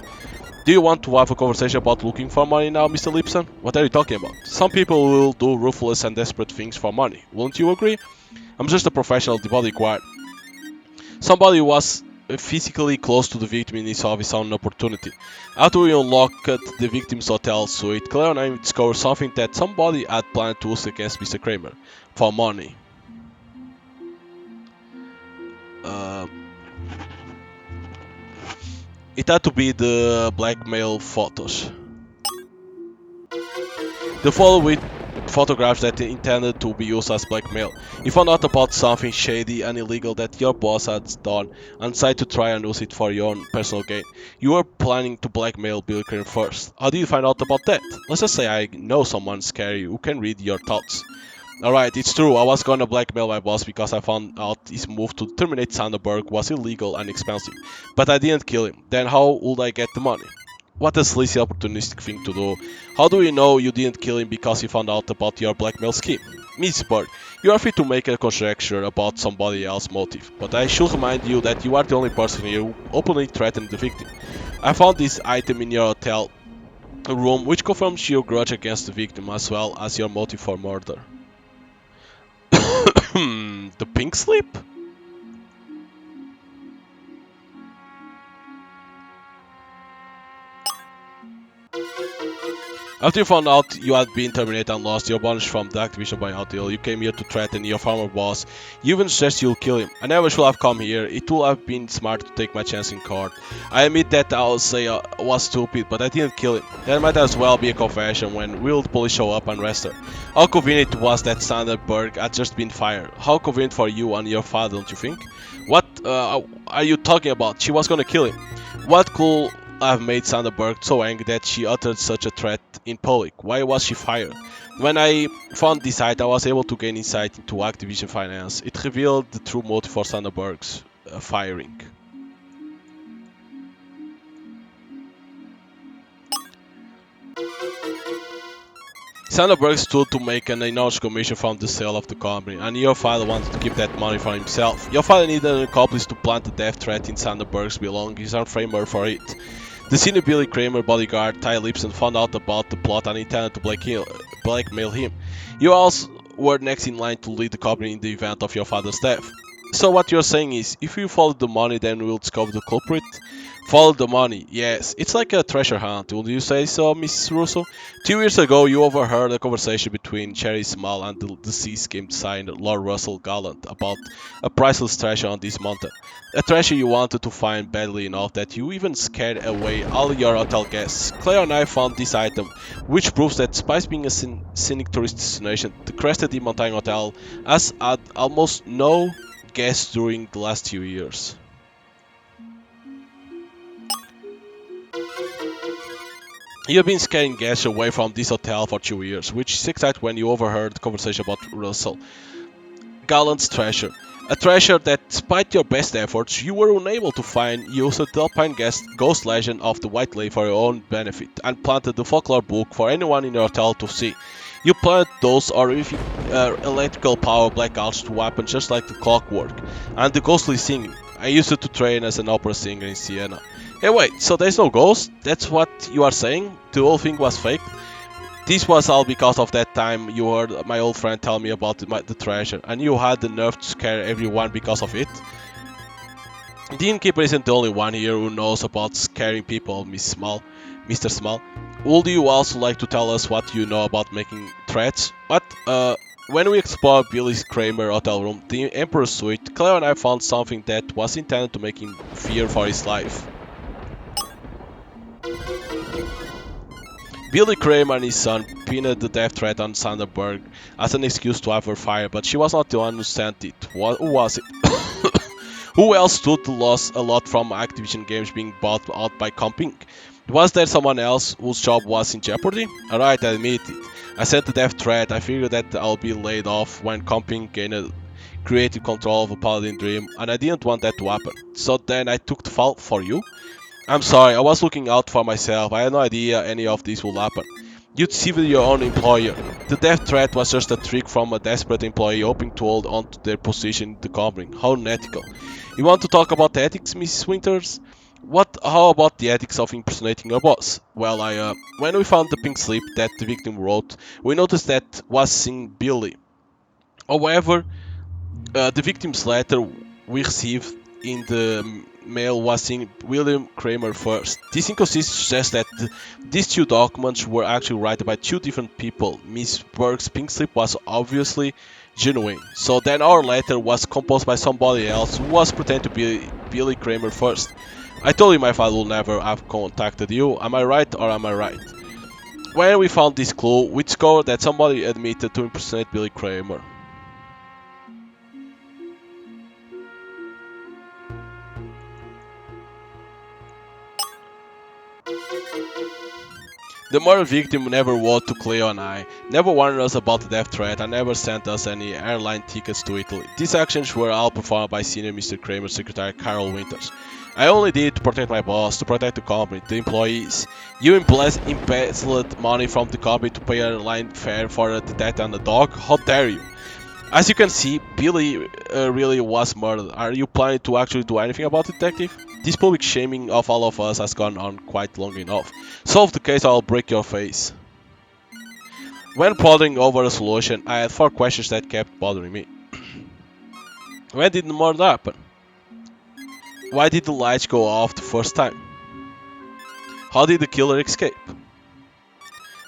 Do you want to have a conversation about looking for money now, Mr. Lipson? What are you talking about? Some people will do ruthless and desperate things for money. Wouldn't you agree? I'm just a professional, the body required. Somebody who was physically close to the victim in his office found an opportunity. After we unlocked the victim's hotel suite, Claire and I discovered something that somebody had planned to use against Mr. Kramer. For money. It had to be the blackmail photos. The follow with photographs that intended to be used as blackmail. You found out about something shady and illegal that your boss had done and decided to try and use it for your own personal gain. You were planning to blackmail Bill Crane first. How did you find out about that? Let's just say I know someone scary who can read your thoughts. Alright, it's true, I was gonna blackmail my boss because I found out his move to terminate Sandberg was illegal and expensive. But I didn't kill him. Then how would I get the money? What a sleazy opportunistic thing to do. How do you know you didn't kill him because you found out about your blackmail scheme? Miss Bird, you are free to make a conjecture about somebody else's motive, but I should remind you that you are the only person here who openly threatened the victim. I found this item in your hotel room which confirms your grudge against the victim as well as your motive for murder. The pink slip? After you found out you had been terminated and lost your bonus from the Activision buyout deal, you came here to threaten your former boss. You even stressed you'll kill him. I never should have come here. It would have been smart to take my chance in court. I admit that I'll say I was stupid, but I didn't kill him. That might as well be a confession when real police show up and arrest her. How convenient it was that Sandberg had just been fired. How convenient for you and your father, don't you think? What are you talking about? She was gonna kill him. What could have made Sandberg so angry that she uttered such a threat in public? Why was she fired? When I found this site, I was able to gain insight into Activision finance. It revealed the true motive for Sandberg's firing. Sandberg stood to make an enormous commission from the sale of the company, and your father wanted to keep that money for himself. Your father needed an accomplice to plant a death threat in Sandberg's belongings and frame her for it. The senior Billy Kramer bodyguard, Ty Lipson, found out about the plot and intended to blackmail him. You also were next in line to lead the company in the event of your father's death. So what you're saying is, if you follow the money, then we'll discover the culprit? Follow the money, yes. It's like a treasure hunt, would you say so, Mrs. Russo? 2 years ago, you overheard a conversation between Cherry Small and the deceased game designer Lord Russell Gallant about a priceless treasure on this mountain. A treasure you wanted to find badly enough that you even scared away all your hotel guests. Claire and I found this item, which proves that despite being a scenic tourist destination, the Crested Mountain Hotel has had almost no guests during the last 2 years. You've been scaring guests away from this hotel for 2 years, which is exactly when you overheard the conversation about Russell Gallant's treasure. A treasure that, despite your best efforts, you were unable to find. You used the Alpine Ghost Legend of the White Lady for your own benefit, and planted the folklore book for anyone in your hotel to see. You planted those horrific electrical power blackouts to happen just like the clockwork, and the ghostly singing. I used it to train as an opera singer in Siena. Hey wait, so there's no ghost? That's what you are saying? The whole thing was fake? This was all because of that time you heard my old friend tell me about the treasure, and you had the nerve to scare everyone because of it? The innkeeper isn't the only one here who knows about scaring people, Mr. Small. Would you also like to tell us what you know about making threats? When we explored Billy's Kramer hotel room, the Emperor's suite, Claire and I found something that was intended to make him fear for his life. Billy Kramer and his son pinned the death threat on Sandberg as an excuse to have her fired, but she was not the one who sent it. Who was it? Who else stood to lose a lot from Activision games being bought out by Comping? Was there someone else whose job was in jeopardy? Alright, I admit it. I sent the death threat. I figured that I'll be laid off when Comping gained creative control of a Paladin Dream, and I didn't want that to happen. So then I took the fall for you? I'm sorry, I was looking out for myself. I had no idea any of this would happen. You deceived your own employer. The death threat was just a trick from a desperate employee hoping to hold on to their position in the company. How unethical. You want to talk about ethics, Mrs. Winters? How about the ethics of impersonating your boss? Well, when we found the pink slip that the victim wrote, we noticed that was in Billy. However, the victim's letter we received in the mail was in William Kramer first. This inconsistency suggests that these two documents were actually written by two different people. Miss Berg's pink slip was obviously genuine. So then our letter was composed by somebody else who was pretending to be Billy Kramer first. I told you my father will never have contacted you. Am I right or am I right? When we found this clue, we discovered that somebody admitted to impersonate Billy Kramer. The murder victim never wrote to Cleo and I, never warned us about the death threat, and never sent us any airline tickets to Italy. These actions were all performed by senior Mr. Kramer's secretary Carol Winters. I only did it to protect my boss, to protect the company, the employees. You embezzled money from the company to pay airline fare for the death and the dog? How dare you? As you can see, Billy really was murdered. Are you planning to actually do anything about it, detective? This public shaming of all of us has gone on quite long enough. Solve the case or I'll break your face. When pondering over a solution, I had 4 questions that kept bothering me. When did the murder happen? Why did the lights go off the first time? How did the killer escape?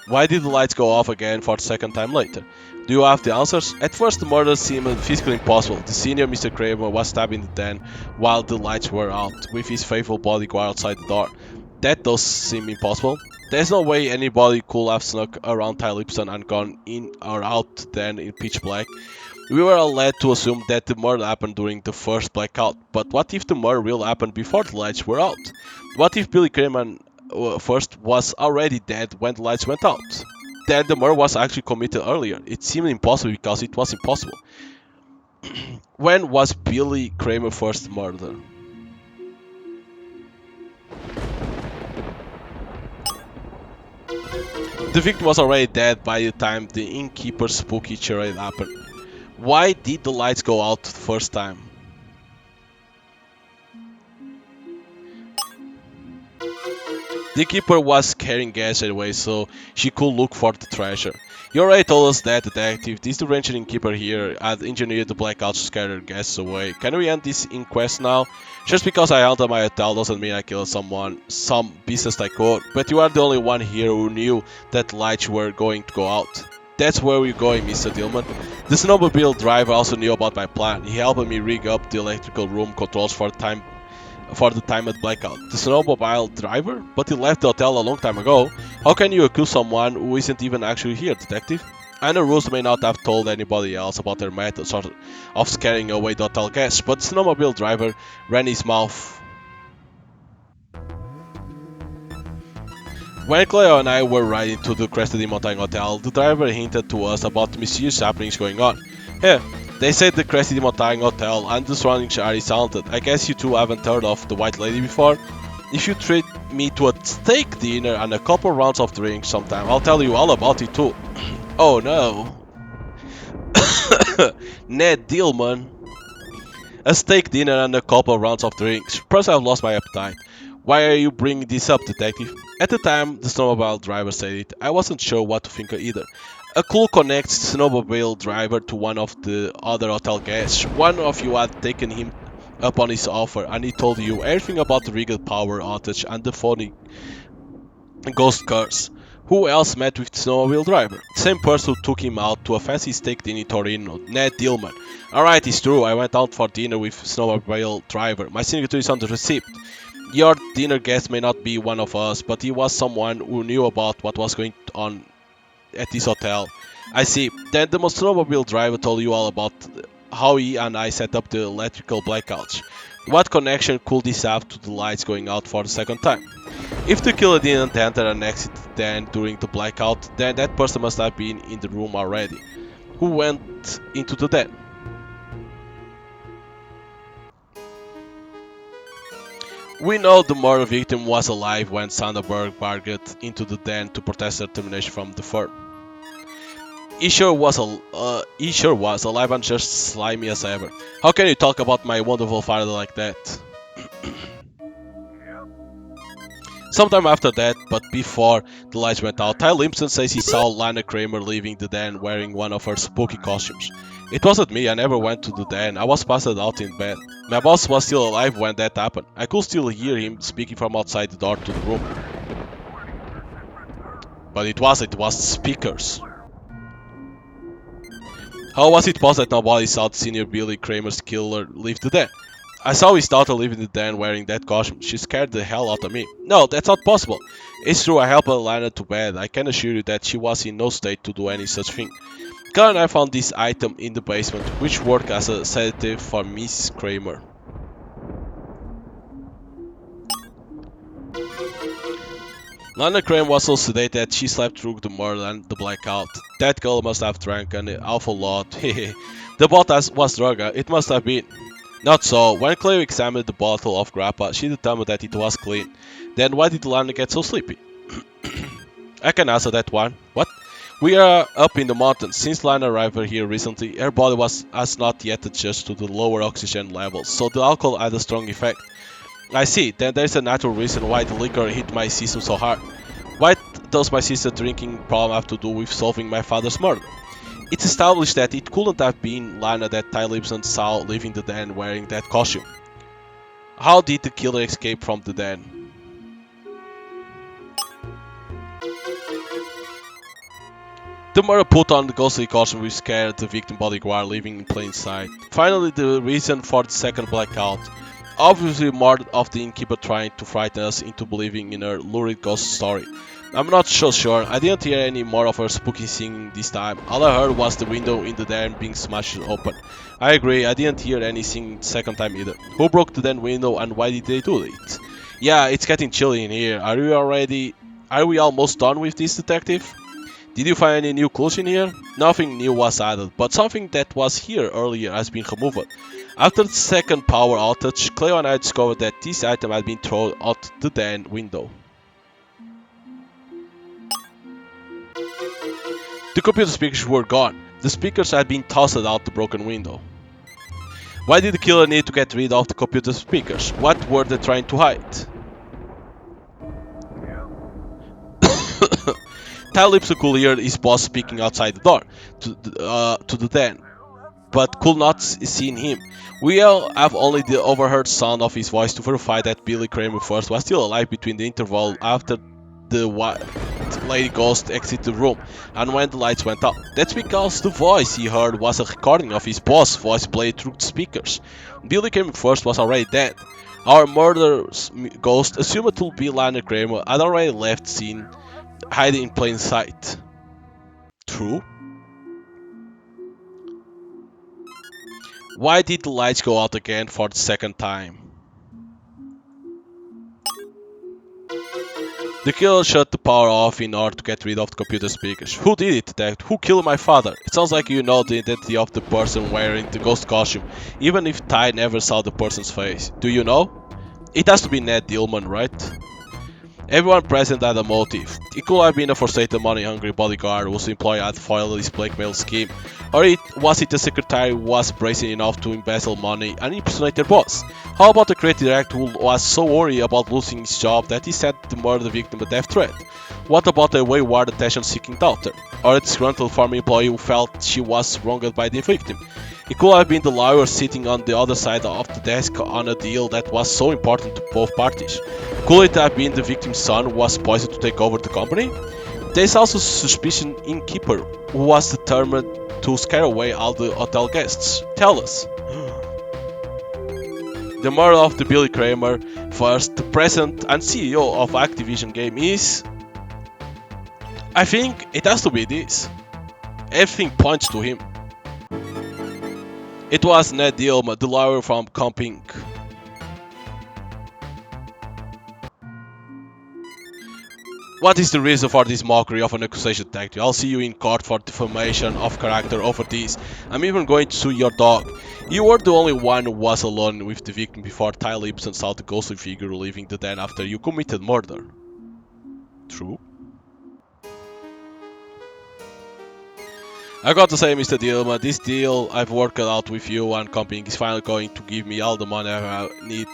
Why did the lights go off again for the second time later? Do you have the answers? At first, the murder seemed physically impossible. The senior Mr. Kramer was stabbed in the den while the lights were out, with his faithful bodyguard outside the door. That does seem impossible. There's no way anybody could have snuck around Ty Lipson and gone in or out then in pitch black. We were all led to assume that the murder happened during the first blackout, but what if the murder really happened before the lights were out? What if Billy Kramer first was already dead when the lights went out? Then the murder was actually committed earlier. It seemed impossible because it was impossible. When was Billy Kramer first murdered? The victim was already dead by the time the innkeeper's spooky charade happened. Why did the lights go out the first time? The keeper was carrying gas anyway, so she could look for the treasure. You already told us that, detective. This deranged innkeeper here had engineered the blackout to scare gas away. Can we end this inquest now? Just because I entered my hotel doesn't mean I killed someone, some business I could, but you are the only one here who knew that lights were going to go out. That's where we're going, Mr. Dillman. The snowmobile driver also knew about my plan. He helped me rig up the electrical room controls for the time at blackout. The snowmobile driver? But he left the hotel a long time ago. How can you accuse someone who isn't even actually here, detective? I know Rose may not have told anybody else about their methods of scaring away the hotel guests, but the snowmobile driver ran his mouth. When Cleo and I were riding to the Crested Mountain Hotel, the driver hinted to us about the mysterious happenings going on. Here, they said the Crested Mountain Hotel and the surrounding area is haunted. I guess you two haven't heard of the White Lady before? If you treat me to a steak dinner and a couple rounds of drinks sometime, I'll tell you all about it too. Oh no. Ned Dillman. A steak dinner and a couple rounds of drinks. Perhaps I've lost my appetite. Why are you bringing this up, detective? At the time the snowmobile driver said it, I wasn't sure what to think either. A clue connects the snowmobile driver to one of the other hotel guests. One of you had taken him up on his offer and he told you everything about the rigged power outage and the phony ghost curse. Who else met with the snowmobile driver? The same person who took him out to a fancy steak dinner in Torino, Ned Dillman. Alright, it's true, I went out for dinner with snowmobile driver. My signature is on the receipt. Your dinner guest may not be one of us, but he was someone who knew about what was going on at this hotel. I see. Then the snowmobile driver told you all about how he and I set up the electrical blackouts. What connection could this have to the lights going out for the second time? If the killer didn't enter and exit then during the blackout, then that person must have been in the room already. Who went into the den? We know the murder victim was alive when Sandberg barged into the den to protest her termination from the firm. He sure was alive and just slimy as ever. How can you talk about my wonderful father like that? Sometime after that, but before the lights went out, Ty Limpson says he saw Lana Kramer leaving the den wearing one of her spooky costumes. It wasn't me, I never went to the den, I was passed out in bed. My boss was still alive when that happened. I could still hear him speaking from outside the door to the room. But it was speakers. How was it possible that nobody saw senior Billy Kramer's killer leave the den? I saw his daughter leaving the den wearing that costume. She scared the hell out of me. No, that's not possible. It's true, I helped Lana to bed. I can assure you that she was in no state to do any such thing. Carl and I found this item in the basement, which worked as a sedative for Miss Kramer. Lana Kramer was so sedated that she slept through the murder and the blackout. That girl must have drank an awful lot. The bottle was drugged, it must have been. Not so. When Cleo examined the bottle of grappa, she determined that it was clean. Then why did Lana get so sleepy? I can answer that one. What? We are up in the mountains. Since Lana arrived here recently, her body has not yet adjusted to the lower oxygen levels, so the alcohol had a strong effect. I see, then there's a natural reason why the liquor hit my system so hard. What does my sister drinking problem have to do with solving my father's murder? It's established that it couldn't have been Lana that Ty Libson saw leaving the den wearing that costume. How did the killer escape from the den? The murderer put on the ghostly costume which scared the victim bodyguard, leaving in plain sight. Finally, the reason for the second blackout. Obviously, more of the innkeeper trying to frighten us into believing in her lurid ghost story. I'm not so sure. I didn't hear any more of her spooky singing this time. All I heard was the window in the den being smashed open. I agree, I didn't hear any singing the second time either. Who broke the den window and why did they do it? Yeah, it's getting chilly in here. Are we almost done with this, detective? Did you find any new clues in here? Nothing new was added, but something that was here earlier has been removed. After the second power outage, Cleo and I discovered that this item had been thrown out the den window. The computer speakers were gone. The speakers had been tossed out the broken window. Why did the killer need to get rid of the computer speakers? What were they trying to hide? Ty Lipson could hear his boss speaking outside the door to the den, but could not see him. We all have only the overheard sound of his voice to verify that Billy Kramer first was still alive between the interval after the white lady ghost exited the room and when the lights went out. That's because the voice he heard was a recording of his boss' voice played through the speakers. Billy Kramer first was already dead. Our murderous ghost, assumed to be Lana Kramer, had already left scene, hiding in plain sight. True. Why did the lights go out again for the second time? The killer shut the power off in order to get rid of the computer speakers. Who did it, Detective? Who killed my father? It sounds like you know the identity of the person wearing the ghost costume, even if Ty never saw the person's face. Do you know? It has to be Ned Dillman, right? Everyone present had a motive. It could have been a frustrated, money-hungry bodyguard whose employer had foiled his blackmail scheme, or was it the secretary who was brazen enough to embezzle money and impersonate their boss? How about the creative director who was so worried about losing his job that he sent the murder victim a death threat? What about a wayward, attention-seeking daughter? Or a disgruntled former employee who felt she was wronged by the victim? It could have been the lawyer sitting on the other side of the desk on a deal that was so important to both parties. Could it have been the victim's son who was poisoned to take over the company? There's also suspicion innkeeper who was determined to scare away all the hotel guests. Tell us. The murder of the Billy Kramer, first the president and CEO of Activision Game is... I think it has to be this. Everything points to him. It was Ned Dillman, the lawyer from Comping. What is the reason for this mockery of an accusation, detective? I'll see you in court for defamation of character over this. I'm even going to sue your dog. You were the only one who was alone with the victim before Ty Lipson saw the ghostly figure leaving the den after you committed murder. True. I got to say, Mr. Dillman, this deal I've worked out with you and Comping is finally going to give me all the money I need.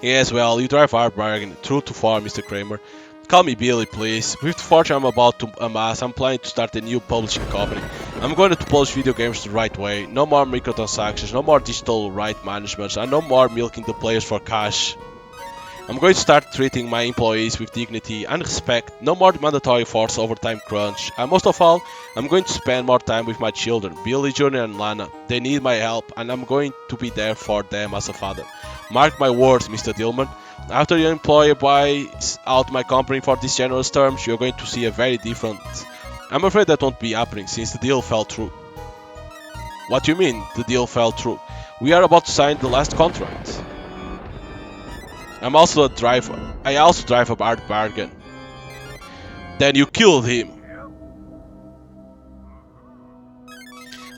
Yes, well, you drive hard bargain. True to form, Mr. Kramer. Call me Billy, please. With the fortune I'm about to amass, I'm planning to start a new publishing company. I'm going to publish video games the right way. No more microtransactions, no more digital right management, and no more milking the players for cash. I'm going to start treating my employees with dignity and respect, no more mandatory forced overtime crunch, and most of all, I'm going to spend more time with my children, Billy Jr. and Lana. They need my help, and I'm going to be there for them as a father. Mark my words, Mr. Dillman. After your employer buys out my company for these generous terms, you're going to see a very different... I'm afraid that won't be happening since the deal fell through. What do you mean, the deal fell through? We are about to sign the last contract. I'm also a driver. I also drive a hard bargain. Then you killed him.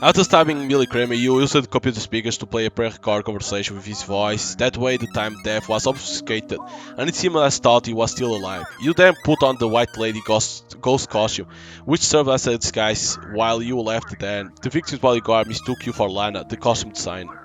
After stabbing Billy Kramer, you used the computer speakers to play a pre-record conversation with his voice. That way the time death was obfuscated, and it seemed as thought he was still alive. You then put on the white lady ghost costume, which served as a disguise while you left then. The victim's bodyguard mistook you for Lana, the costume designer.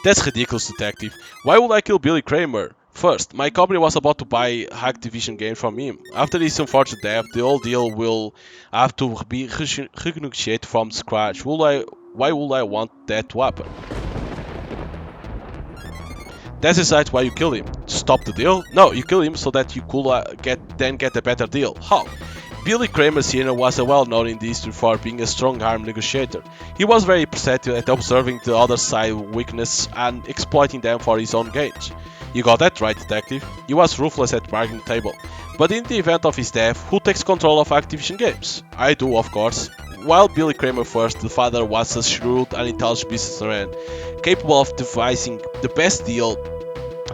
That's ridiculous, detective. Why would I kill Billy Kramer? First, my company was about to buy Activision games from him. After his unfortunate death, the whole deal will have to be renegotiated from scratch. Why would I want that to happen? That's exactly why you kill him. To stop the deal? No, you kill him so that you could get a better deal. How? Billy Kramer Sr. was well known in the industry for being a strong arm negotiator. He was very perceptive at observing the other side's weakness and exploiting them for his own gains. You got that right, detective. He was ruthless at bargaining table. But in the event of his death, who takes control of Activision Games? I do, of course. While Billy Kramer first, the father was a shrewd and intelligent businessman, capable of devising the best deal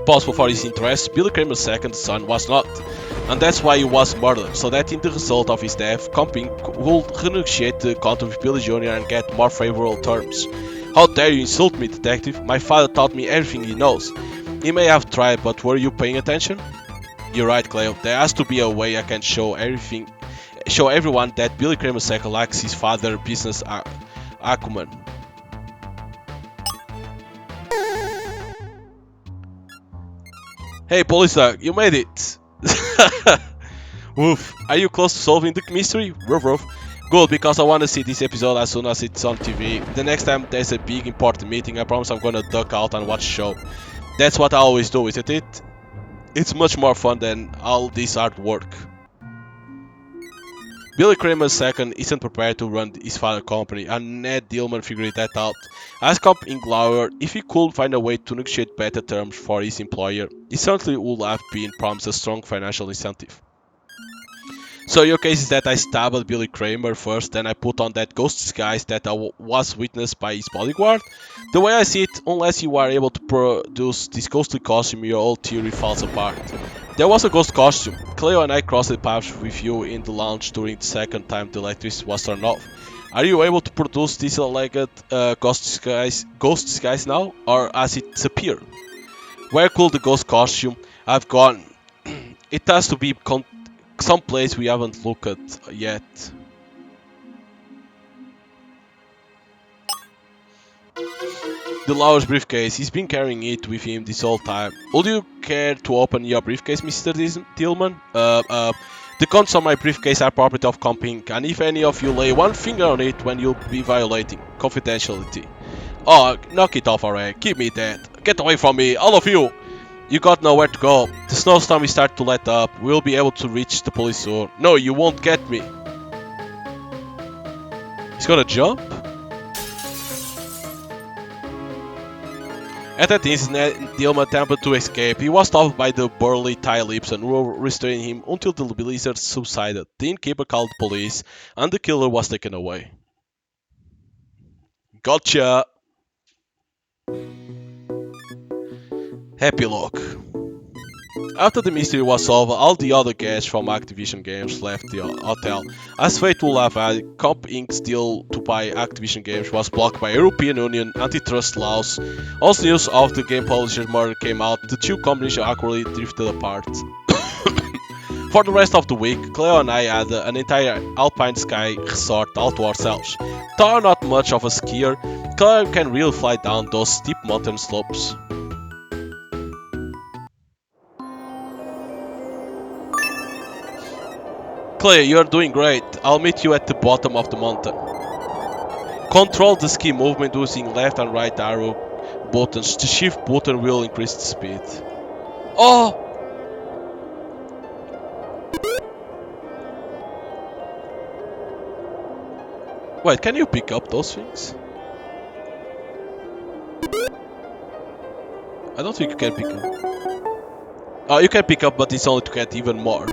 possible for his interests. Billy Kramer's second son was not, and that's why he was murdered, so that in the result of his death, Comping would renegotiate the contract with Billy Jr. and get more favorable terms. How dare you insult me, detective? My father taught me everything he knows. He may have tried, but were you paying attention? You're right, Cleo. There has to be a way I can show everyone that Billy Kramer II lacks his father's business acumen. Hey, police dog, you made it! Woof, are you close to solving the mystery? Woof woof. Good, because I want to see this episode as soon as it's on TV. The next time there's a big important meeting, I promise I'm gonna duck out and watch the show. That's what I always do, isn't it? It's much more fun than all this hard work. Billy Kramer II isn't prepared to run his father's company, and Ned Dillman figured that out. Asked Inglower if he could find a way to negotiate better terms for his employer. He certainly would have been promised a strong financial incentive. So your case is that I stabbed Billy Kramer first, then I put on that ghost disguise that was witnessed by his bodyguard? The way I see it, unless you are able to produce this ghostly costume, your whole theory falls apart. There was a ghost costume. Cleo and I crossed paths with you in the lounge during the second time the electricity was turned off. Are you able to produce this alleged ghost disguise now, or has it disappeared? Where could the ghost costume have gone? It has to be some place we haven't looked at yet. The lawyer's briefcase. He's been carrying it with him this whole time. Would you care to open your briefcase, Mr. Tillman? The contents of my briefcase are property of Comping, and if any of you lay one finger on it, when you'll be violating confidentiality. Oh, knock it off already. Give me that. Get away from me, all of you! You got nowhere to go. The snowstorm is starting to let up. We'll be able to reach the police soon. No, you won't get me. He's gonna jump? At that instant, Dilma attempted to escape. He was stopped by the burly Ty Lipson, who were restraining him until the blizzard subsided. The innkeeper called the police, and the killer was taken away. Gotcha! Epilogue. After the mystery was solved, all the other guests from Activision Games left the hotel. As fate would have had, Comp Inc.'s deal to buy Activision Games was blocked by European Union antitrust laws. Once news of the game publisher's murder came out, the two companies awkwardly drifted apart. For the rest of the week, Cleo and I had an entire alpine ski resort all to ourselves. Though not much of a skier, Cleo can really fly down those steep mountain slopes. Clay, you're doing great. I'll meet you at the bottom of the mountain. Control the ski movement using left and right arrow buttons. The shift button will increase the speed. Oh! Wait, can you pick up those things? I don't think you can pick up. Oh, you can pick up, but it's only to get even more.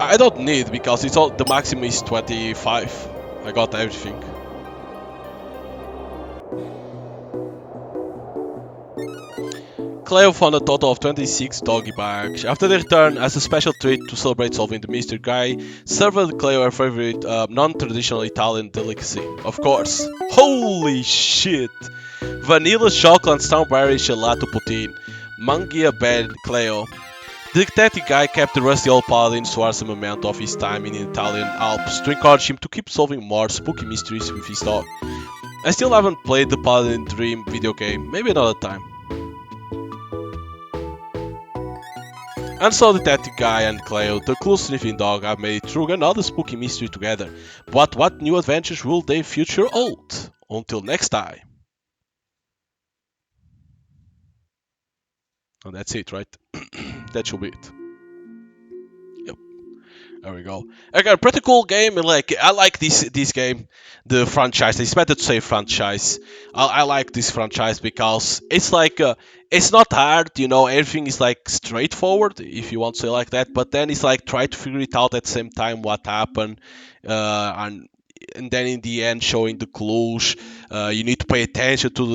I don't need, because it's all the maximum is 25. I got everything. Cleo found a total of 26 doggy bags. After their return, as a special treat to celebrate solving the mystery, Guy served Cleo her favorite non-traditional Italian delicacy. Of course. Holy shit! Vanilla chocolate and strawberry gelato poutine. Mangia bed Cleo. The detective guy kept the rusty old paladin towards the memento of his time in the Italian Alps to encourage him to keep solving more spooky mysteries with his dog. I still haven't played the Paladin Dream video game, maybe another time. And so Detective Guy and Cleo, the clue-sniffing dog, have made it through another spooky mystery together. But what new adventures will their future hold? until next time. And that's it, right? That should be it. Yep. There we go. Again, pretty cool game. Like I like this game, the franchise. It's better to say franchise. I like this franchise because it's like it's not hard. Everything is like straightforward if you want to say like that. But then it's like try to figure it out at the same time what happened, and then in the end showing the clues. You need to pay attention to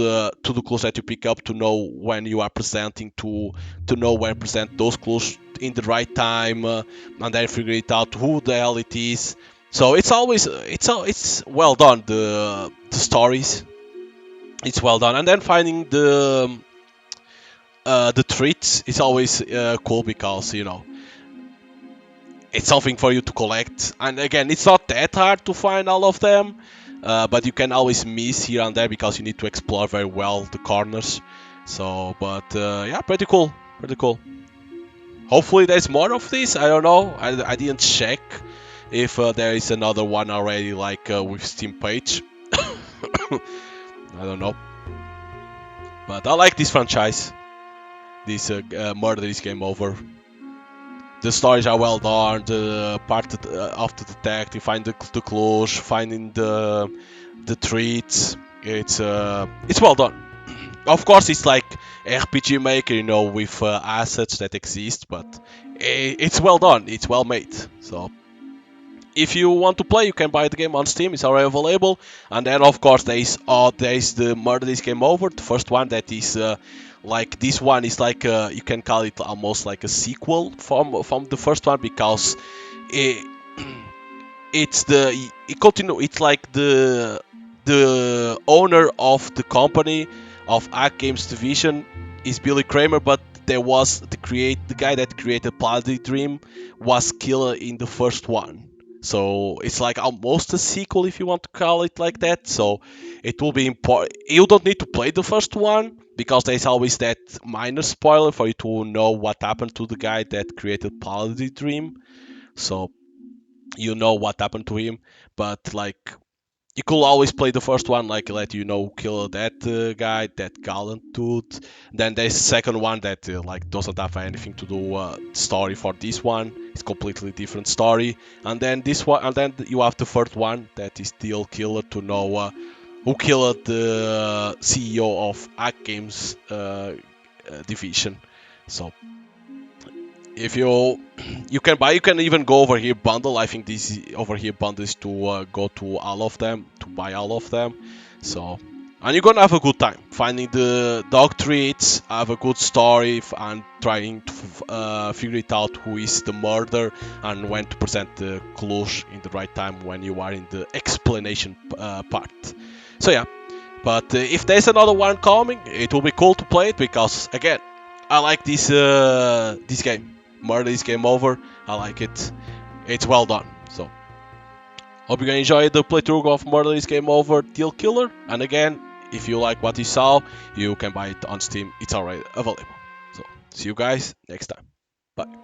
the clues that you pick up to know when you are presenting to know when to present those clues in the right time, and then figure it out who the hell it is. So it's always it's well done. The stories, it's well done, and then finding the treats is always cool because it's something for you to collect. And again, it's not that hard to find all of them, but you can always miss here and there because you need to explore very well the corners. So, but yeah, pretty cool, pretty cool. Hopefully, there's more of this. I don't know. I didn't check if there is another one already, like with Steam page. I don't know, but I like this franchise. This Murder is Game Over. The stories are well done. The part of the detective, find the clues, finding the treats. It's well done. Of course, it's like RPG Maker, with assets that exist, but it's well done. It's well made. So if you want to play, you can buy the game on Steam. It's already available. And then, of course, there is the Murder Is Game Over, the first one that is like this one is like you can call it almost like a sequel from the first one because it, it continue. It's like the owner of the company of Act Games division is Billy Kramer, but there was the guy that created Planet Dream was killed in the first one. So it's like almost a sequel if you want to call it like that. So it will be important. You don't need to play the first one because there's always that minor spoiler for you to know what happened to the guy that created Planet Dream. So you know what happened to him, but like you could always play the first one, like let kill that guy, that gallant dude. Then there's the second one that like doesn't have anything to do story for this one. It's completely different story. And then this one, and then you have the third one that is still killer to know who killed the CEO of Act Games division. So if you can even go over here bundle. I think this over here bundle is to go to all of them, to buy all of them. So and you're gonna have a good time finding the dog treats, have a good story, and trying to figure it out who is the murderer and when to present the clues in the right time when you are in the explanation part. So yeah, but if there's another one coming, it will be cool to play it because again, I like this game. Murder is Game Over. I like it. It's well done. So hope you can enjoy the playthrough of Murder is Game Over Deal Killer. And again, if you like what you saw, you can buy it on Steam. It's already available. So see you guys next time. Bye.